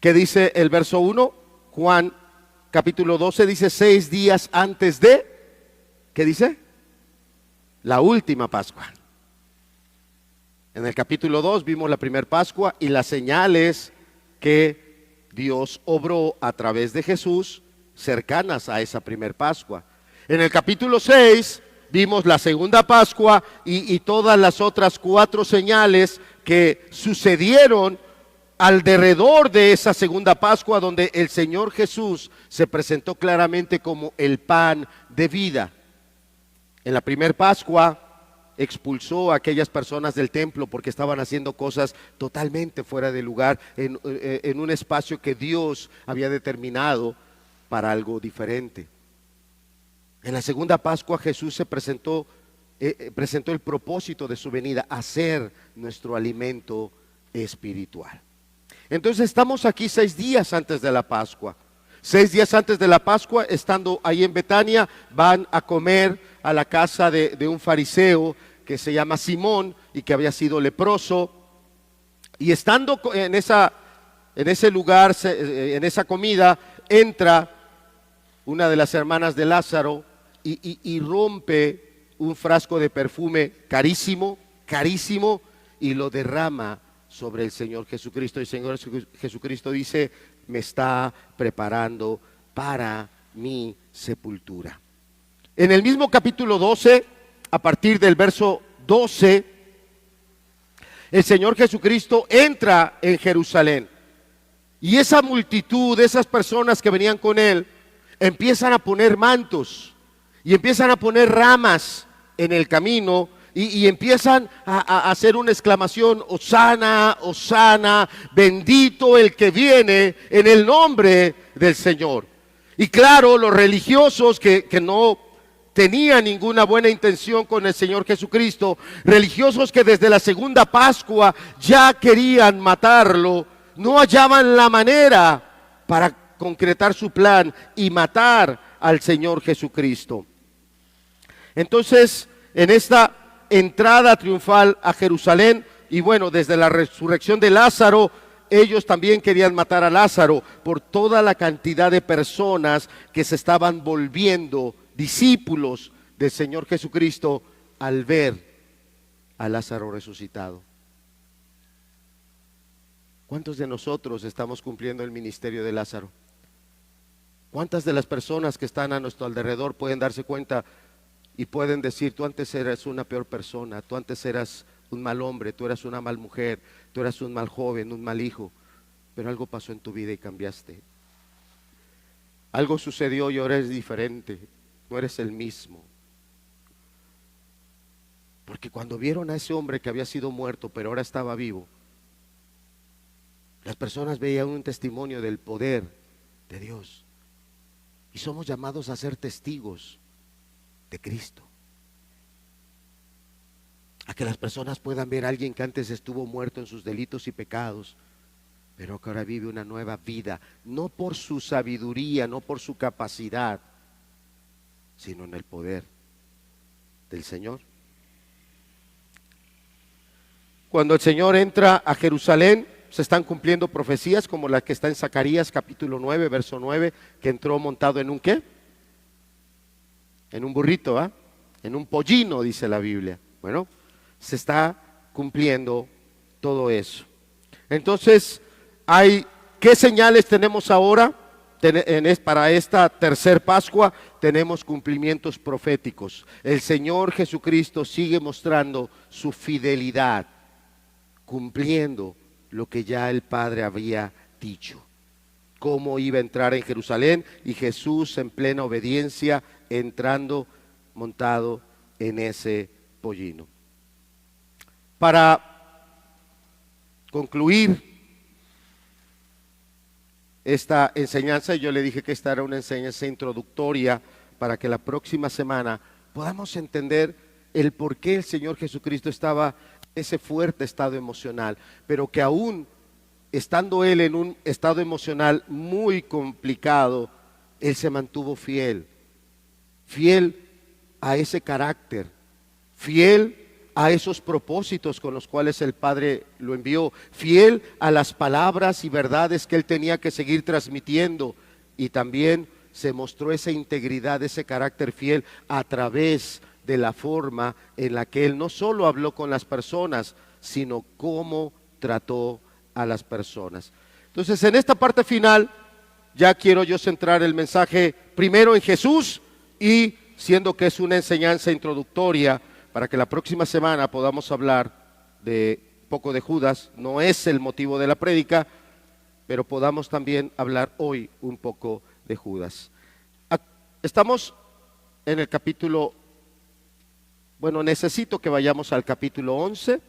¿Qué dice el verso 1? Juan capítulo 12 dice 6 días antes de, ¿qué dice? La última Pascua. En el capítulo 2 vimos la primera Pascua y las señales que Dios obró a través de Jesús cercanas a esa primera Pascua. En el capítulo 6 vimos la segunda Pascua y todas las otras 4 señales que sucedieron alrededor de esa segunda Pascua, donde el Señor Jesús se presentó claramente como el pan de vida. En la primera Pascua expulsó a aquellas personas del templo porque estaban haciendo cosas totalmente fuera de lugar en un espacio que Dios había determinado para algo diferente. En la segunda Pascua Jesús se presentó el propósito de su venida, hacer nuestro alimento espiritual. Entonces estamos aquí 6 días antes de la Pascua. 6 días antes de la Pascua, estando ahí en Betania, van a comer a la casa de un fariseo que se llama Simón y que había sido leproso. Y estando en ese lugar, en esa comida, entra una de las hermanas de Lázaro y rompe un frasco de perfume carísimo, carísimo, y lo derrama sobre el Señor Jesucristo. Y el Señor Jesucristo dice: me está preparando para mi sepultura. En el mismo capítulo 12, a partir del verso 12, el Señor Jesucristo entra en Jerusalén. Y esa multitud, esas personas que venían con él, empiezan a poner mantos y empiezan a poner ramas en el camino. Y empiezan a hacer una exclamación: Hosana, Hosana, bendito el que viene en el nombre del Señor. Y claro, los religiosos que no tenían ninguna buena intención con el Señor Jesucristo, religiosos que desde la segunda Pascua ya querían matarlo, no hallaban la manera para concretar su plan y matar al Señor Jesucristo. Entonces, en esta entrada triunfal a Jerusalén, y bueno, desde la resurrección de Lázaro, ellos también querían matar a Lázaro por toda la cantidad de personas que se estaban volviendo discípulos del Señor Jesucristo al ver a Lázaro resucitado. ¿Cuántos de nosotros estamos cumpliendo el ministerio de Lázaro? ¿Cuántas de las personas que están a nuestro alrededor pueden darse cuenta y pueden decir: tú antes eras una peor persona, tú antes eras un mal hombre, tú eras una mal mujer, tú eras un mal joven, un mal hijo, pero algo pasó en tu vida y cambiaste? Algo sucedió y ahora eres diferente, no eres el mismo. Porque cuando vieron a ese hombre que había sido muerto pero ahora estaba vivo, las personas veían un testimonio del poder de Dios. Y somos llamados a ser testigos de Cristo, a que las personas puedan ver a alguien que antes estuvo muerto en sus delitos y pecados, pero que ahora vive una nueva vida, no por su sabiduría, no por su capacidad, sino en el poder del Señor. Cuando el Señor entra a Jerusalén, se están cumpliendo profecías como la que está en Zacarías capítulo 9, verso 9, que entró montado en un ¿qué? En un burrito, ¿ah? En un pollino, dice la Biblia. Bueno, se está cumpliendo todo eso. Entonces, ¿qué señales tenemos ahora? Para esta tercer Pascua tenemos cumplimientos proféticos. El Señor Jesucristo sigue mostrando su fidelidad, cumpliendo lo que ya el Padre había dicho. Cómo iba a entrar en Jerusalén, y Jesús en plena obediencia entrando montado en ese pollino. Para concluir esta enseñanza, yo le dije que esta era una enseñanza introductoria para que la próxima semana podamos entender el por qué el Señor Jesucristo estaba en ese fuerte estado emocional, pero que aún estando Él en un estado emocional muy complicado, Él se mantuvo fiel a ese carácter, fiel a esos propósitos con los cuales el Padre lo envió, fiel a las palabras y verdades que él tenía que seguir transmitiendo, y también se mostró esa integridad, ese carácter fiel a través de la forma en la que él no solo habló con las personas, sino cómo trató a las personas. Entonces, en esta parte final ya quiero yo centrar el mensaje primero en Jesús, y siendo que es una enseñanza introductoria para que la próxima semana podamos hablar de poco de Judas. No es el motivo de la prédica, pero podamos también hablar hoy un poco de Judas. Estamos en el capítulo, necesito que vayamos al capítulo 11,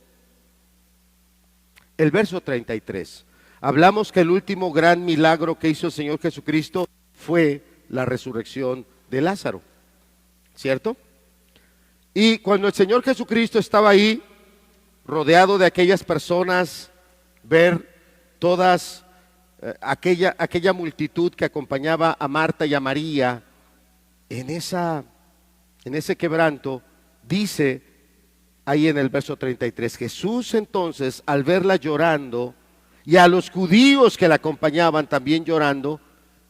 el verso 33. Hablamos que el último gran milagro que hizo el Señor Jesucristo fue la resurrección de Lázaro, ¿cierto? Y cuando el Señor Jesucristo estaba ahí, rodeado de aquellas personas, ver todas aquella multitud que acompañaba a Marta y a María en ese quebranto, dice ahí en el verso 33, Jesús entonces, al verla llorando, y a los judíos que la acompañaban también llorando,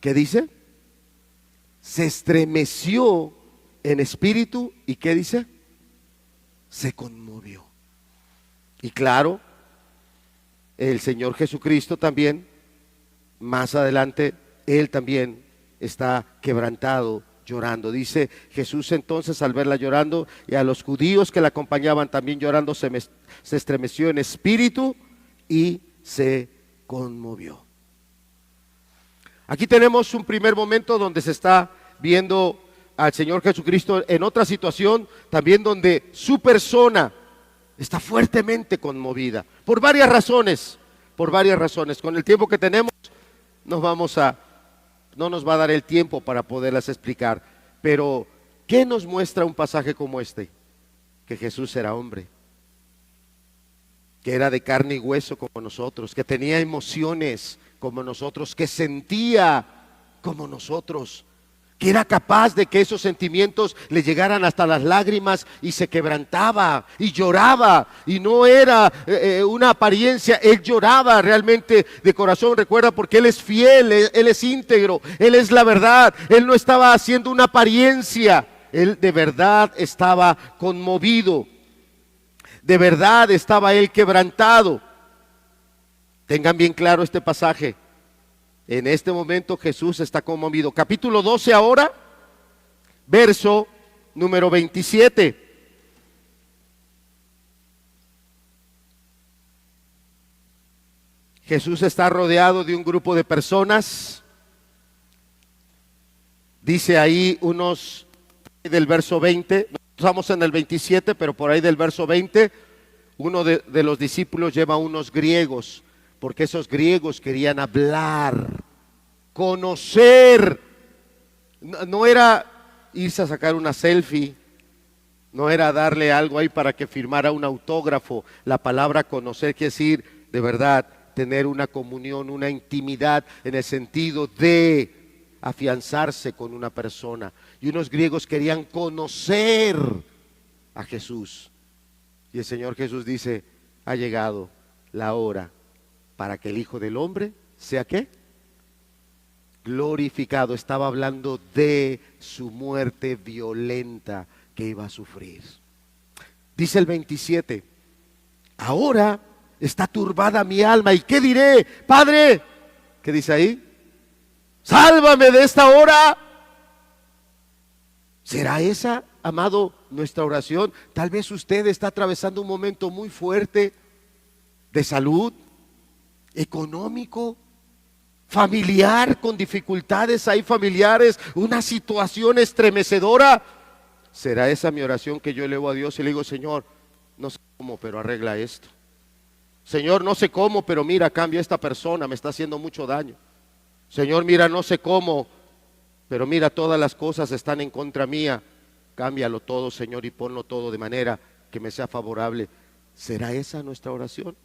¿qué dice? Se estremeció en espíritu, ¿y qué dice? Se conmovió. Y claro, el Señor Jesucristo también, más adelante, él también está quebrantado, llorando. Dice Jesús entonces, al verla llorando, y a los judíos que la acompañaban también llorando, se estremeció en espíritu y se conmovió. Aquí tenemos un primer momento donde se está viendo al Señor Jesucristo en otra situación, también donde su persona está fuertemente conmovida, por varias razones. Con el tiempo que tenemos, no nos va a dar el tiempo para poderlas explicar. Pero, ¿qué nos muestra un pasaje como este? Que Jesús era hombre, que era de carne y hueso como nosotros, que tenía emociones como nosotros, que sentía como nosotros, que era capaz de que esos sentimientos le llegaran hasta las lágrimas, y se quebrantaba y lloraba, y no era una apariencia, él lloraba realmente de corazón. Recuerda, porque él es fiel, él es íntegro, él es la verdad, él no estaba haciendo una apariencia, él de verdad estaba conmovido, de verdad estaba él quebrantado. Tengan bien claro este pasaje. En este momento Jesús está conmovido. Capítulo 12 ahora, verso número 27. Jesús está rodeado de un grupo de personas. Dice ahí del verso 20, no estamos en el 27, pero por ahí del verso 20, uno de los discípulos lleva unos griegos, porque esos griegos querían hablar, conocer. No era irse a sacar una selfie, no era darle algo ahí para que firmara un autógrafo. La palabra conocer quiere decir de verdad tener una comunión, una intimidad, en el sentido de afianzarse con una persona. Y unos griegos querían conocer a Jesús. Y el Señor Jesús dice, ha llegado la hora para que el Hijo del Hombre sea ¿qué? Glorificado. Estaba hablando de su muerte violenta que iba a sufrir. Dice el 27, ahora está turbada mi alma, ¿y qué diré? Padre, ¿qué dice ahí? Sálvame de esta hora. ¿Será esa, amado, nuestra oración? Tal vez usted está atravesando un momento muy fuerte de salud, económico, familiar, con dificultades ahí familiares, una situación estremecedora. ¿Será esa mi oración que yo elevo a Dios y le digo, Señor, no sé cómo, pero arregla esto? Señor, no sé cómo, pero mira, cambia esta persona, me está haciendo mucho daño. Señor, mira, no sé cómo, pero mira, todas las cosas están en contra mía. Cámbialo todo, Señor, y ponlo todo de manera que me sea favorable. ¿Será esa nuestra oración?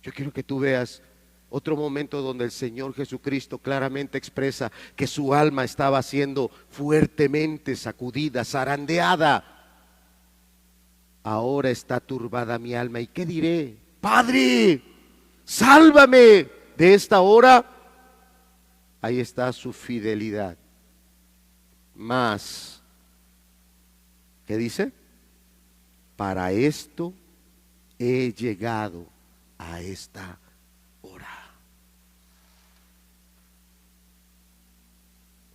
Yo quiero que tú veas Otro momento donde el Señor Jesucristo claramente expresa que su alma estaba siendo fuertemente sacudida, zarandeada. Ahora está turbada mi alma. ¿Y qué diré? Padre, sálvame de esta hora. Ahí está su fidelidad. Más, ¿qué dice? Para esto he llegado a esta hora.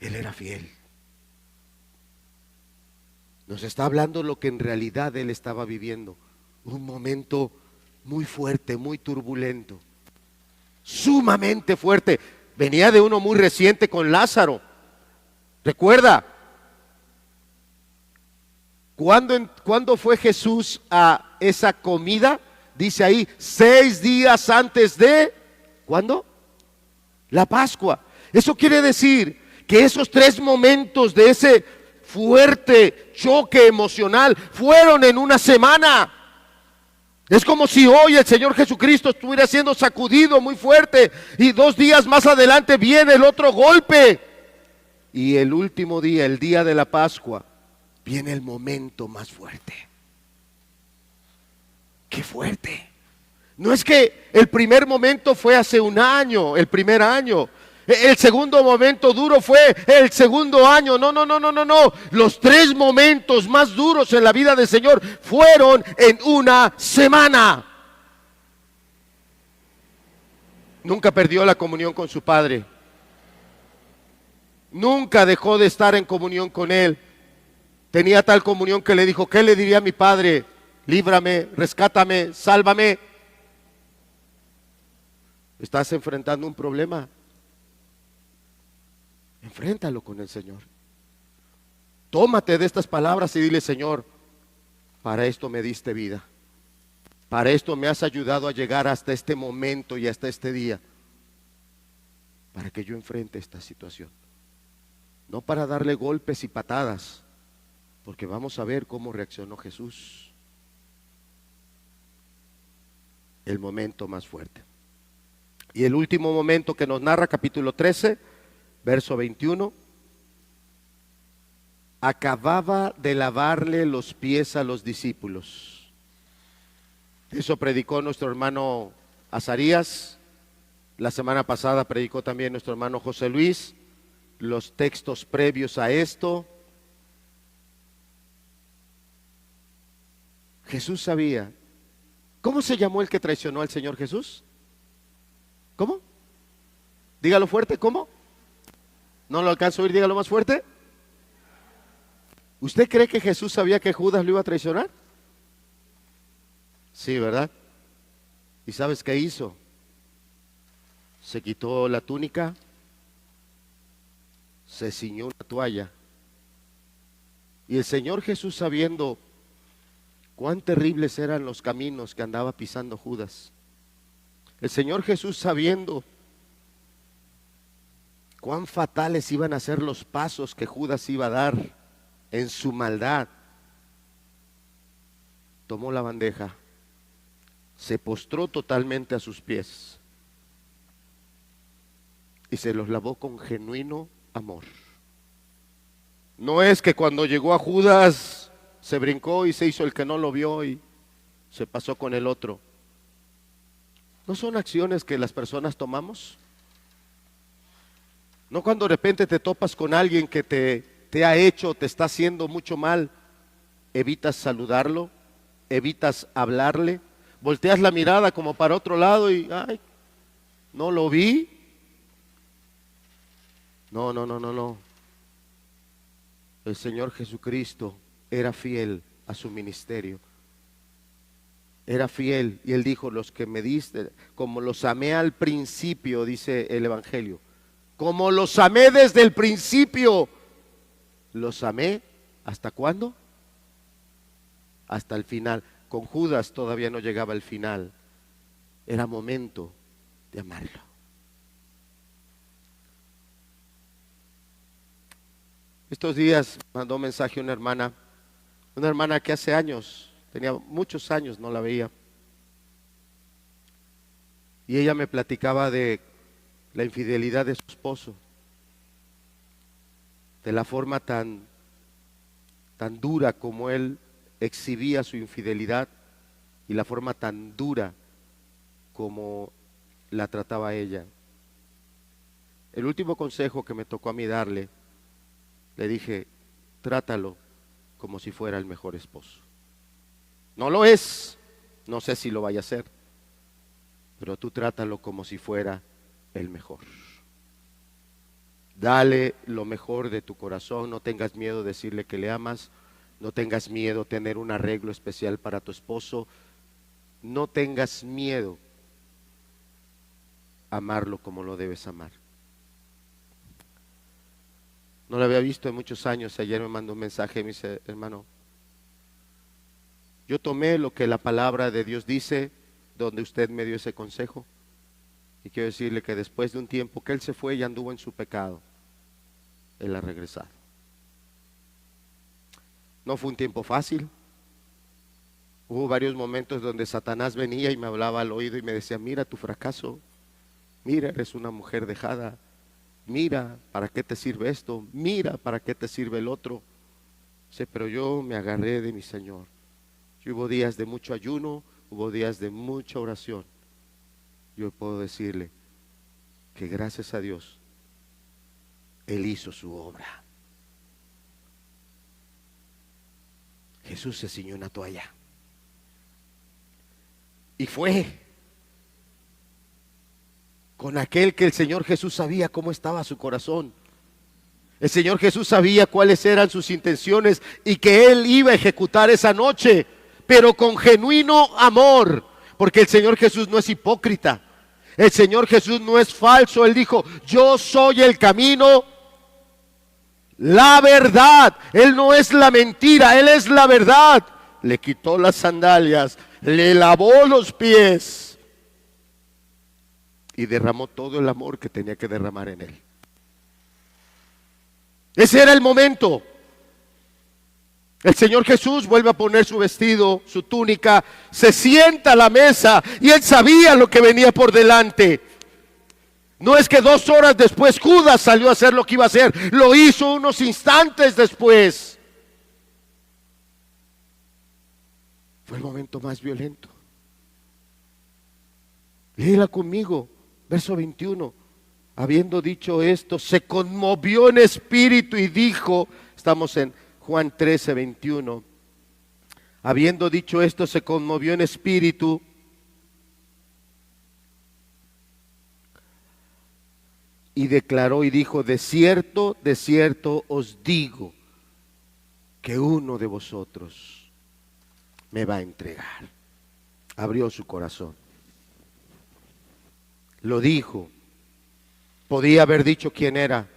Él era fiel. Nos está hablando lo que en realidad él estaba viviendo. Un momento muy fuerte, muy turbulento, sumamente fuerte. Venía de uno muy reciente con Lázaro. Recuerda, ¿cuándo fue Jesús a esa comida? Dice ahí, 6 días antes de, ¿cuándo? La Pascua. Eso quiere decir que esos 3 momentos de ese fuerte choque emocional fueron en una semana. Es como si hoy el Señor Jesucristo estuviera siendo sacudido muy fuerte y 2 días más adelante viene el otro golpe. Y el último día, el día de la Pascua, viene el momento más fuerte. ¡Qué fuerte! No es que el primer momento fue hace un año, el primer año. El segundo momento duro fue el segundo año. No. Los 3 momentos más duros en la vida del Señor fueron en una semana. Nunca perdió la comunión con su Padre. Nunca dejó de estar en comunión con Él. Tenía tal comunión que le dijo, ¿qué le diría a mi Padre? Líbrame, rescátame, sálvame. ¿Estás enfrentando un problema? Enfréntalo con el Señor. Tómate de estas palabras y dile, Señor, para esto me diste vida. Para esto me has ayudado a llegar hasta este momento y hasta este día. Para que yo enfrente esta situación. No para darle golpes y patadas, porque vamos a ver cómo reaccionó Jesús. El momento más fuerte. Y el último momento que nos narra capítulo 13, verso 21. Acababa de lavarle los pies a los discípulos. Eso predicó nuestro hermano Azarías. La semana pasada predicó también nuestro hermano José Luis. Los textos previos a esto. Jesús sabía. ¿Cómo se llamó el que traicionó al Señor Jesús? ¿Cómo? Dígalo fuerte, ¿cómo? ¿No lo alcanzo a oír? Dígalo más fuerte. ¿Usted cree que Jesús sabía que Judas lo iba a traicionar? Sí, ¿verdad? ¿Y sabes qué hizo? Se quitó la túnica, se ciñó una toalla. Y el Señor Jesús, sabiendo cuán terribles eran los caminos que andaba pisando Judas, el Señor Jesús, sabiendo cuán fatales iban a ser los pasos que Judas iba a dar en su maldad, tomó la bandeja, se postró totalmente a sus pies y se los lavó con genuino amor. No es que cuando llegó a Judas se brincó y se hizo el que no lo vio y se pasó con el otro. ¿No son acciones que las personas tomamos? ¿No cuando de repente te topas con alguien que te ha hecho, te está haciendo mucho mal, evitas saludarlo, evitas hablarle, volteas la mirada como para otro lado y, ay, no lo vi? No. El Señor Jesucristo era fiel a su ministerio. Era fiel y Él dijo, los que me diste, como los amé al principio, dice el Evangelio, como los amé desde el principio, los amé, ¿hasta cuándo? Hasta el final. Con Judas todavía no llegaba el final. Era momento de amarlo. Estos días mandó un mensaje una hermana que hace años, tenía muchos años, no la veía. y ella me platicaba de la infidelidad de su esposo, de la forma tan dura como él exhibía su infidelidad y la forma tan dura como la trataba ella. El último consejo que me tocó a mí darle, le dije: trátalo como si fuera el mejor esposo. No lo es, no sé si lo vaya a hacer, pero tú trátalo como si fuera el mejor. Dale lo mejor de tu corazón, no tengas miedo de decirle que le amas, no tengas miedo de tener un arreglo especial para tu esposo, no tengas miedo a amarlo como lo debes amar. No lo había visto en muchos años, ayer me mandó un mensaje y me dice: hermano, yo tomé lo que la palabra de Dios dice, donde usted me dio ese consejo, y quiero decirle que después de un tiempo que él se fue y anduvo en su pecado, él ha regresado. No fue un tiempo fácil. Hubo varios momentos donde Satanás venía y me hablaba al oído y me decía: mira tu fracaso, mira, eres una mujer dejada, mira, ¿para qué te sirve esto? Mira, ¿para qué te sirve el otro? Sí, pero yo me agarré de mi Señor. Y hubo días de mucho ayuno, hubo días de mucha oración. Yo puedo decirle que gracias a Dios, Él hizo su obra. Jesús se ciñó una toalla y fue con aquel que el Señor Jesús sabía cómo estaba su corazón. El Señor Jesús sabía cuáles eran sus intenciones y que Él iba a ejecutar esa noche, pero con genuino amor, porque el Señor Jesús no es hipócrita, el Señor Jesús no es falso. Él dijo: yo soy el camino, la verdad. Él no es la mentira, Él es la verdad. Le quitó las sandalias, le lavó los pies y derramó todo el amor que tenía que derramar en él. Ese era el momento. El Señor Jesús vuelve a poner su vestido, su túnica, se sienta a la mesa y Él sabía lo que venía por delante. No es que 2 horas después Judas salió a hacer lo que iba a hacer, lo hizo unos instantes después. Fue el momento más violento. Léela conmigo, verso 21. Habiendo dicho esto, se conmovió en espíritu y dijo, estamos en Juan 13, 21. Habiendo dicho esto, se conmovió en espíritu y declaró y dijo: de cierto os digo que uno de vosotros me va a entregar. Abrió su corazón, lo dijo. Podía haber dicho quién era.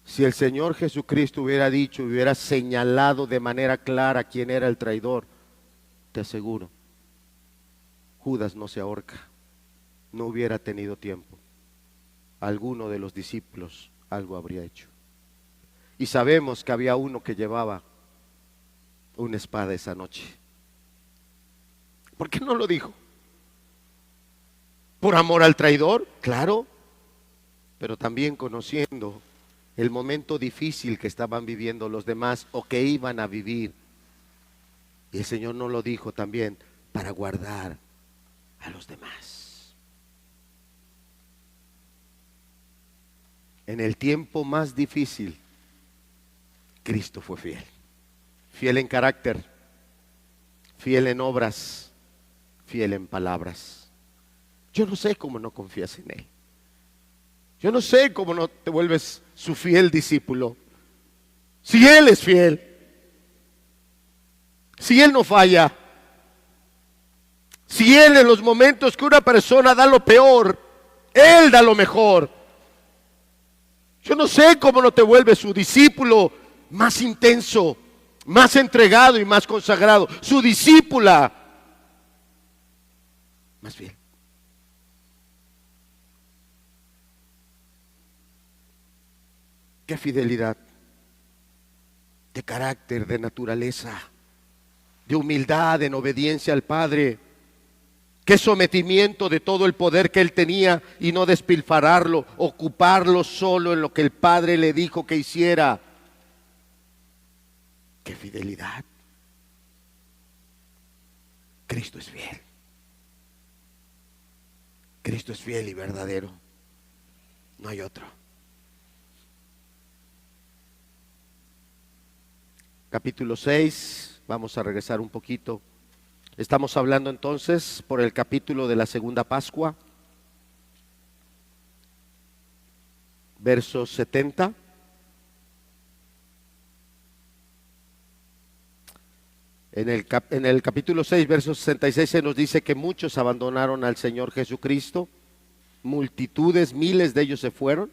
Si el Señor Jesucristo hubiera dicho, hubiera señalado de manera clara quién era el traidor, te aseguro, Judas no se ahorca, no hubiera tenido tiempo. Alguno de los discípulos algo habría hecho. Y sabemos que había uno que llevaba una espada esa noche. ¿Por qué no lo dijo? ¿Por amor al traidor? Claro, pero también conociendo el momento difícil que estaban viviendo los demás o que iban a vivir. Y el Señor no lo dijo también para guardar a los demás. En el tiempo más difícil, Cristo fue fiel. Fiel en carácter, fiel en obras, fiel en palabras. Yo no sé cómo no confías en Él. Yo no sé cómo no te vuelves su fiel discípulo. Si Él es fiel, si Él no falla, si Él en los momentos que una persona da lo peor, Él da lo mejor. Yo no sé cómo no te vuelves su discípulo más intenso, más entregado y más consagrado. Su discípula más fiel. Qué fidelidad, de carácter, de naturaleza, de humildad, en obediencia al Padre. qué sometimiento de todo el poder que él tenía y no despilfarrarlo, ocuparlo solo en lo que el Padre le dijo que hiciera. Qué fidelidad. Cristo es fiel. Cristo es fiel y verdadero. No hay otro. Capítulo 6, vamos a regresar un poquito. Estamos hablando entonces por el capítulo de la segunda Pascua, versos 70. En el capítulo 6, verso 66 se nos dice que muchos abandonaron al Señor Jesucristo, multitudes, miles de ellos se fueron.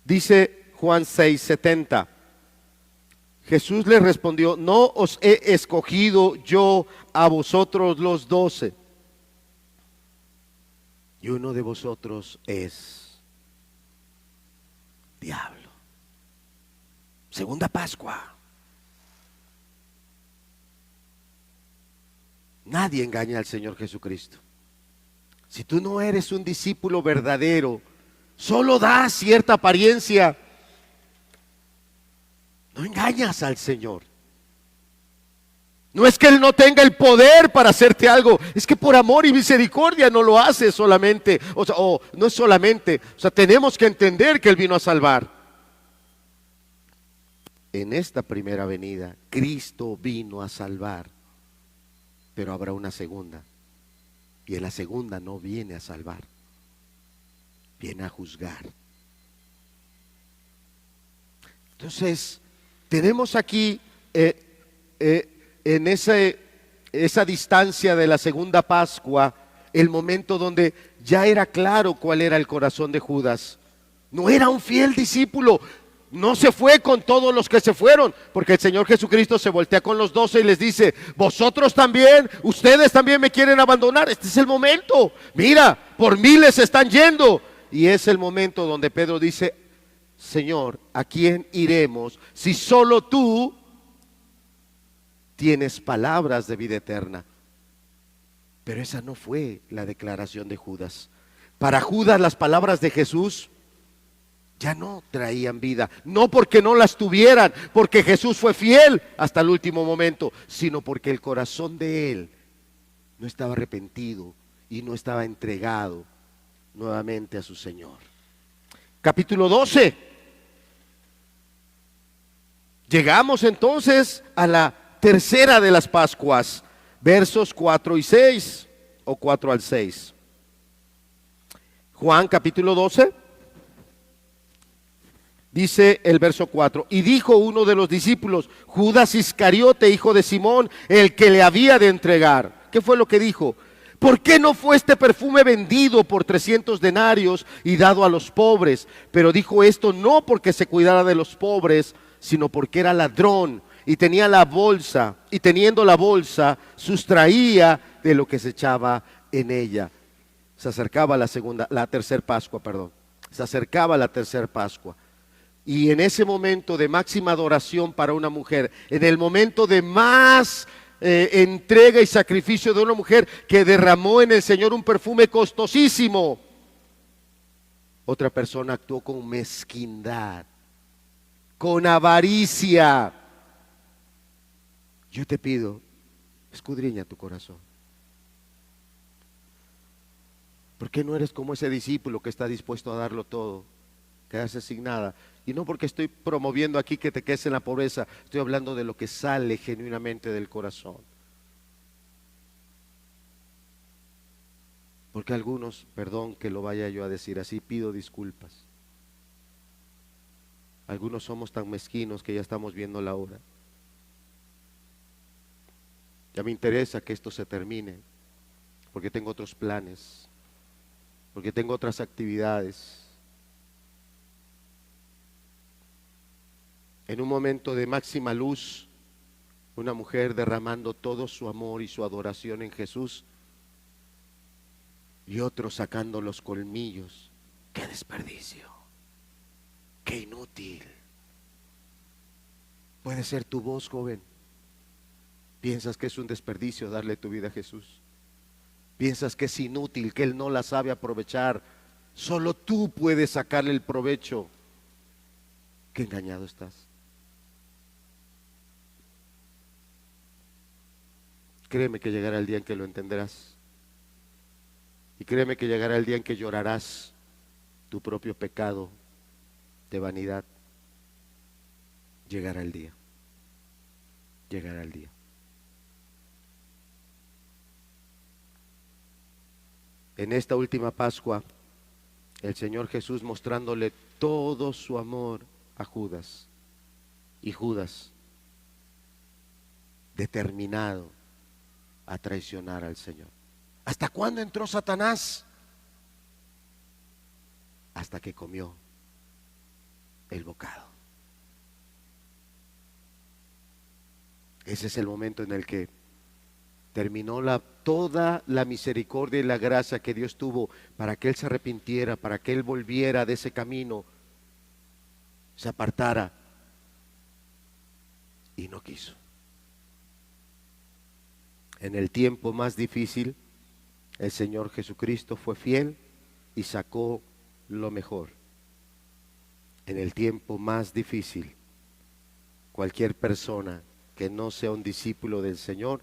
Dice Juan 6:70, Jesús les respondió: no os he escogido yo a vosotros los 12, y uno de vosotros es diablo. Segunda Pascua. Nadie engaña al Señor Jesucristo. Si tú no eres un discípulo verdadero, solo das cierta apariencia, no engañas al Señor. No es que Él no tenga el poder para hacerte algo, es que por amor y misericordia no lo hace solamente, no es solamente, tenemos que entender que Él vino a salvar. En esta primera venida, Cristo vino a salvar, pero habrá una segunda, y en la segunda no viene a salvar, viene a juzgar. Entonces, tenemos aquí en esa distancia de la segunda Pascua, el momento donde ya era claro cuál era el corazón de Judas. No era un fiel discípulo, no se fue con todos los que se fueron, porque el Señor Jesucristo se voltea con los 12 y les dice: vosotros también, ustedes también me quieren abandonar. Este es el momento, mira, por miles se están yendo. Y es el momento donde Pedro dice: Señor, ¿a quién iremos si solo tú tienes palabras de vida eterna? Pero esa no fue la declaración de Judas. Para Judas las palabras de Jesús ya no traían vida, no porque no las tuvieran, porque Jesús fue fiel hasta el último momento, sino porque el corazón de él no estaba arrepentido y no estaba entregado nuevamente a su Señor. Capítulo 12. Llegamos entonces a la tercera de las Pascuas, versos 4 y 6, o 4 al 6. Juan capítulo 12. Dice el verso 4: y dijo uno de los discípulos, Judas Iscariote, hijo de Simón, el que le había de entregar. ¿Qué fue lo que dijo? ¿Por qué no fue este perfume vendido por 300 denarios y dado a los pobres? Pero dijo esto no porque se cuidara de los pobres, sino porque era ladrón y tenía la bolsa, y teniendo la bolsa, sustraía de lo que se echaba en ella. Se acercaba la tercera Pascua, perdón. Se acercaba la tercera Pascua. Y en ese momento de máxima adoración para una mujer, en el momento de más entrega y sacrificio de una mujer que derramó en el Señor un perfume costosísimo, otra persona actuó con mezquindad, con avaricia. Yo te pido, escudriña tu corazón. ¿Por qué no eres como ese discípulo que está dispuesto a darlo todo, quedarse sin nada? Y no porque estoy promoviendo aquí que te quedes en la pobreza, estoy hablando de lo que sale genuinamente del corazón. Porque algunos, perdón que lo vaya yo a decir así, pido disculpas. Algunos somos tan mezquinos que ya estamos viendo la hora. Ya me interesa que esto se termine, porque tengo otros planes, porque tengo otras actividades. En un momento de máxima luz, una mujer derramando todo su amor y su adoración en Jesús, y otro sacando los colmillos. ¡Qué desperdicio! ¡Qué inútil! Puede ser tu voz, joven. ¿Piensas que es un desperdicio darle tu vida a Jesús? Piensas que es inútil, que Él no la sabe aprovechar. Solo tú puedes sacarle el provecho. Qué engañado estás. Créeme que llegará el día en que lo entenderás. Y créeme que llegará el día en que llorarás tu propio pecado de vanidad. Llegará el día. Llegará el día. En esta última Pascua, el Señor Jesús mostrándole todo su amor a Judas. Y Judas, determinado a traicionar al Señor. ¿Hasta cuándo entró Satanás? Hasta que comió el bocado. Ese es el momento en el que terminó toda la misericordia y la gracia que Dios tuvo para que Él se arrepintiera, para que Él volviera de ese camino, se apartara, y no quiso. En el tiempo más difícil, el Señor Jesucristo fue fiel y sacó lo mejor. En el tiempo más difícil, cualquier persona que no sea un discípulo del Señor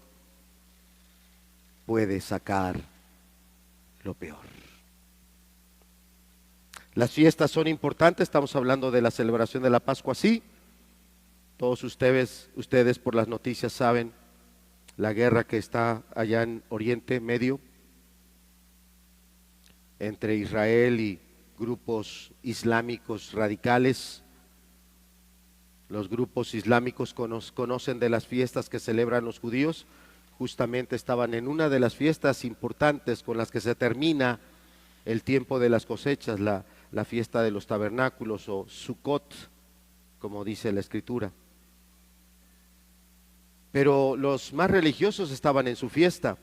puede sacar lo peor. Las fiestas son importantes, estamos hablando de la celebración de la Pascua, sí. Todos ustedes por las noticias saben la guerra que está allá en Oriente Medio entre Israel y grupos islámicos radicales. Los grupos islámicos conocen de las fiestas que celebran los judíos. Justamente estaban en una de las fiestas importantes con las que se termina el tiempo de las cosechas, la fiesta de los tabernáculos, o Sukkot, como dice la Escritura. Pero los más religiosos estaban en su fiesta,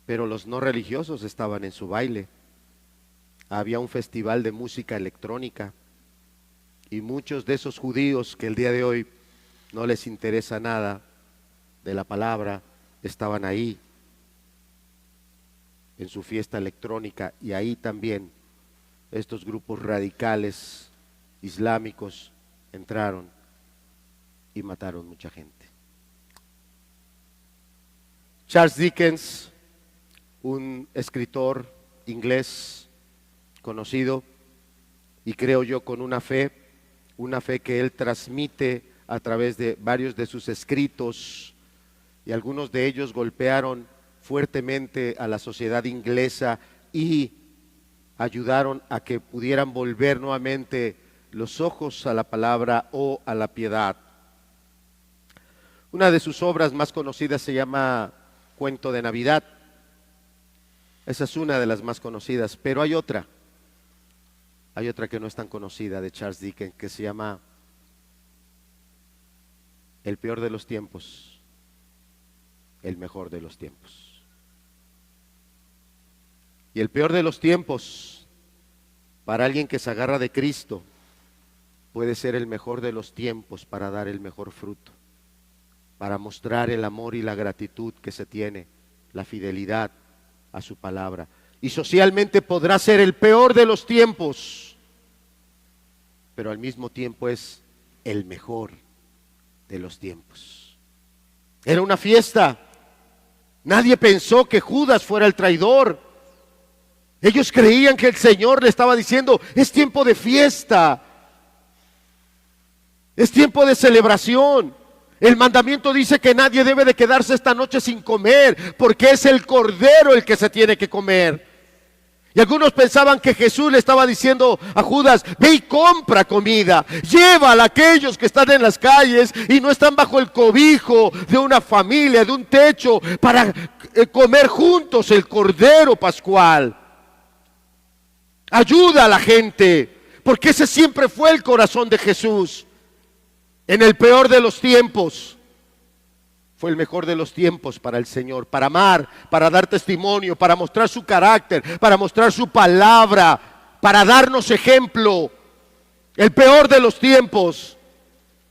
pero los no religiosos estaban en su baile. Había un festival de música electrónica, y muchos de esos judíos que el día de hoy no les interesa nada de la palabra, estaban ahí en su fiesta electrónica, y ahí también estos grupos radicales islámicos entraron y mataron mucha gente. Charles Dickens, un escritor inglés conocido, y creo yo con una fe que él transmite a través de varios de sus escritos, y algunos de ellos golpearon fuertemente a la sociedad inglesa y ayudaron a que pudieran volver nuevamente los ojos a la palabra o a la piedad. Una de sus obras más conocidas se llama Cuento de Navidad. Esa es una de las más conocidas, pero hay otra que no es tan conocida, de Charles Dickens, que se llama El peor de los tiempos, el mejor de los tiempos. Y el peor de los tiempos, para alguien que se agarra de Cristo, puede ser el mejor de los tiempos para dar el mejor fruto, para mostrar el amor y la gratitud que se tiene, la fidelidad a su palabra. Y socialmente podrá ser el peor de los tiempos, pero al mismo tiempo es el mejor de los tiempos. Era una fiesta. Nadie pensó que Judas fuera el traidor. Ellos creían que el Señor le estaba diciendo: es tiempo de fiesta, es tiempo de celebración. El mandamiento dice que nadie debe de quedarse esta noche sin comer, porque es el Cordero el que se tiene que comer. Y algunos pensaban que Jesús le estaba diciendo a Judas: ve y compra comida, llévala a aquellos que están en las calles y no están bajo el cobijo de una familia, de un techo, para comer juntos el Cordero Pascual. Ayuda a la gente, porque ese siempre fue el corazón de Jesús. En el peor de los tiempos, fue el mejor de los tiempos para el Señor, para amar, para dar testimonio, para mostrar su carácter, para mostrar su palabra, para darnos ejemplo. El peor de los tiempos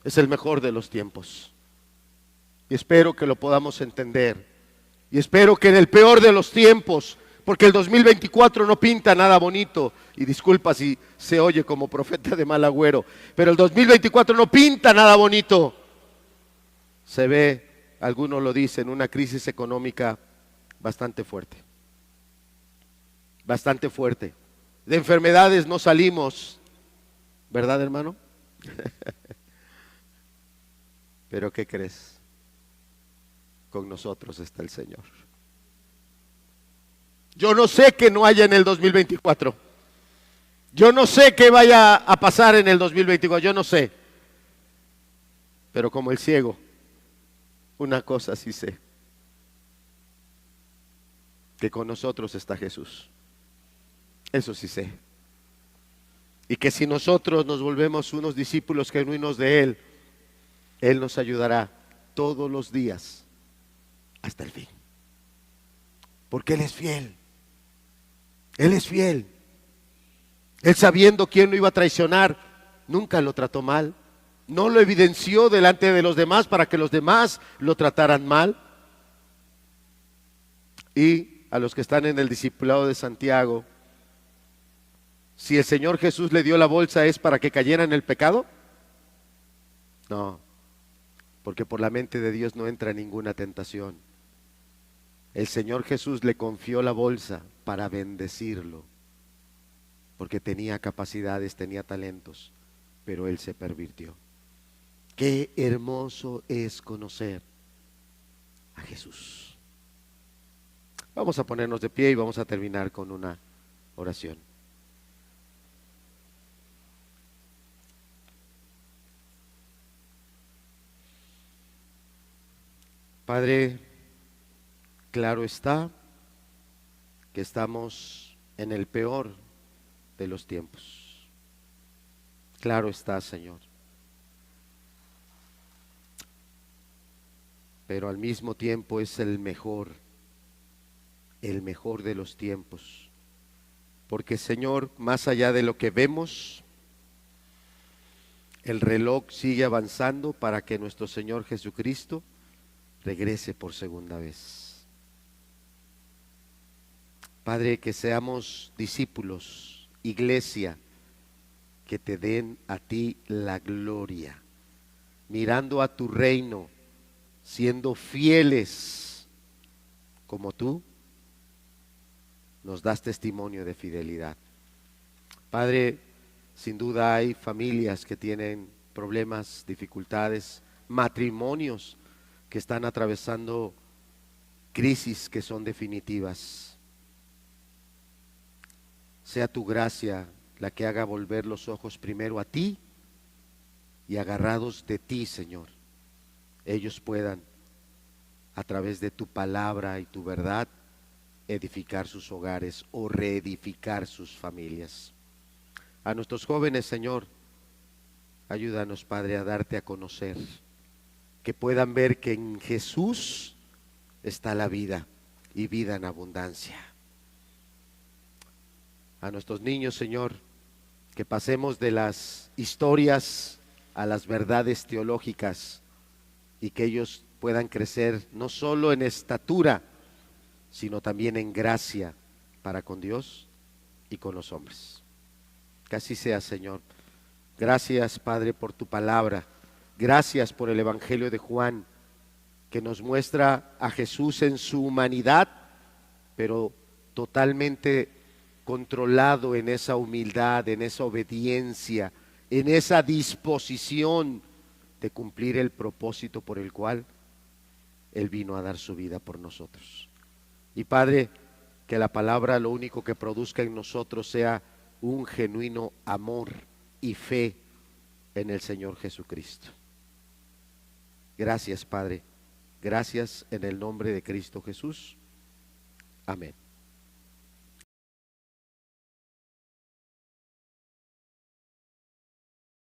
es el mejor de los tiempos. Y espero que lo podamos entender Y espero que en el peor de los tiempos, porque el 2024 no pinta nada bonito, y disculpa si se oye como profeta de mal agüero, pero el 2024 no pinta nada bonito. Se ve, algunos lo dicen, una crisis económica bastante fuerte. Bastante fuerte. De enfermedades no salimos, ¿verdad, hermano? Pero ¿qué crees? Con nosotros está el Señor. Yo no sé qué no haya en el 2024. Yo no sé qué vaya a pasar en el 2024, yo no sé. Pero como el ciego, una cosa sí sé, que con nosotros está Jesús. Eso sí sé. Y que si nosotros nos volvemos unos discípulos genuinos de Él, Él nos ayudará todos los días hasta el fin. Porque Él es fiel. Él es fiel. Él, sabiendo quién lo iba a traicionar, nunca lo trató mal. No lo evidenció delante de los demás para que los demás lo trataran mal. Y a los que están en el discipulado de Santiago, si el Señor Jesús le dio la bolsa, ¿es para que cayera en el pecado? No, porque por la mente de Dios no entra ninguna tentación. El Señor Jesús le confió la bolsa para bendecirlo, porque tenía capacidades, tenía talentos, pero él se pervirtió. Qué hermoso es conocer a Jesús. Vamos a ponernos de pie y vamos a terminar con una oración. Padre, claro está que estamos en el peor de los tiempos. Claro está, Señor. Pero al mismo tiempo es el mejor de los tiempos. Porque, Señor, más allá de lo que vemos, el reloj sigue avanzando para que nuestro Señor Jesucristo regrese por segunda vez. Padre, que seamos discípulos, iglesia, que te den a ti la gloria, mirando a tu reino, siendo fieles como tú nos das testimonio de fidelidad. Padre, sin duda hay familias que tienen problemas, dificultades, matrimonios que están atravesando crisis que son definitivas. Sea tu gracia la que haga volver los ojos primero a ti, y agarrados de ti, Señor, ellos puedan, a través de tu palabra y tu verdad, edificar sus hogares o reedificar sus familias. A nuestros jóvenes, Señor, ayúdanos, Padre, a darte a conocer, que puedan ver que en Jesús está la vida y vida en abundancia. A nuestros niños, Señor, que pasemos de las historias a las verdades teológicas y que ellos puedan crecer no solo en estatura, sino también en gracia para con Dios y con los hombres. Que así sea, Señor. Gracias, Padre, por tu palabra. Gracias por el Evangelio de Juan, que nos muestra a Jesús en su humanidad, pero totalmente controlado en esa humildad, en esa obediencia, en esa disposición de cumplir el propósito por el cual Él vino a dar su vida por nosotros. Y Padre, que la palabra lo único que produzca en nosotros sea un genuino amor y fe en el Señor Jesucristo. Gracias, Padre. Gracias en el nombre de Cristo Jesús. Amén.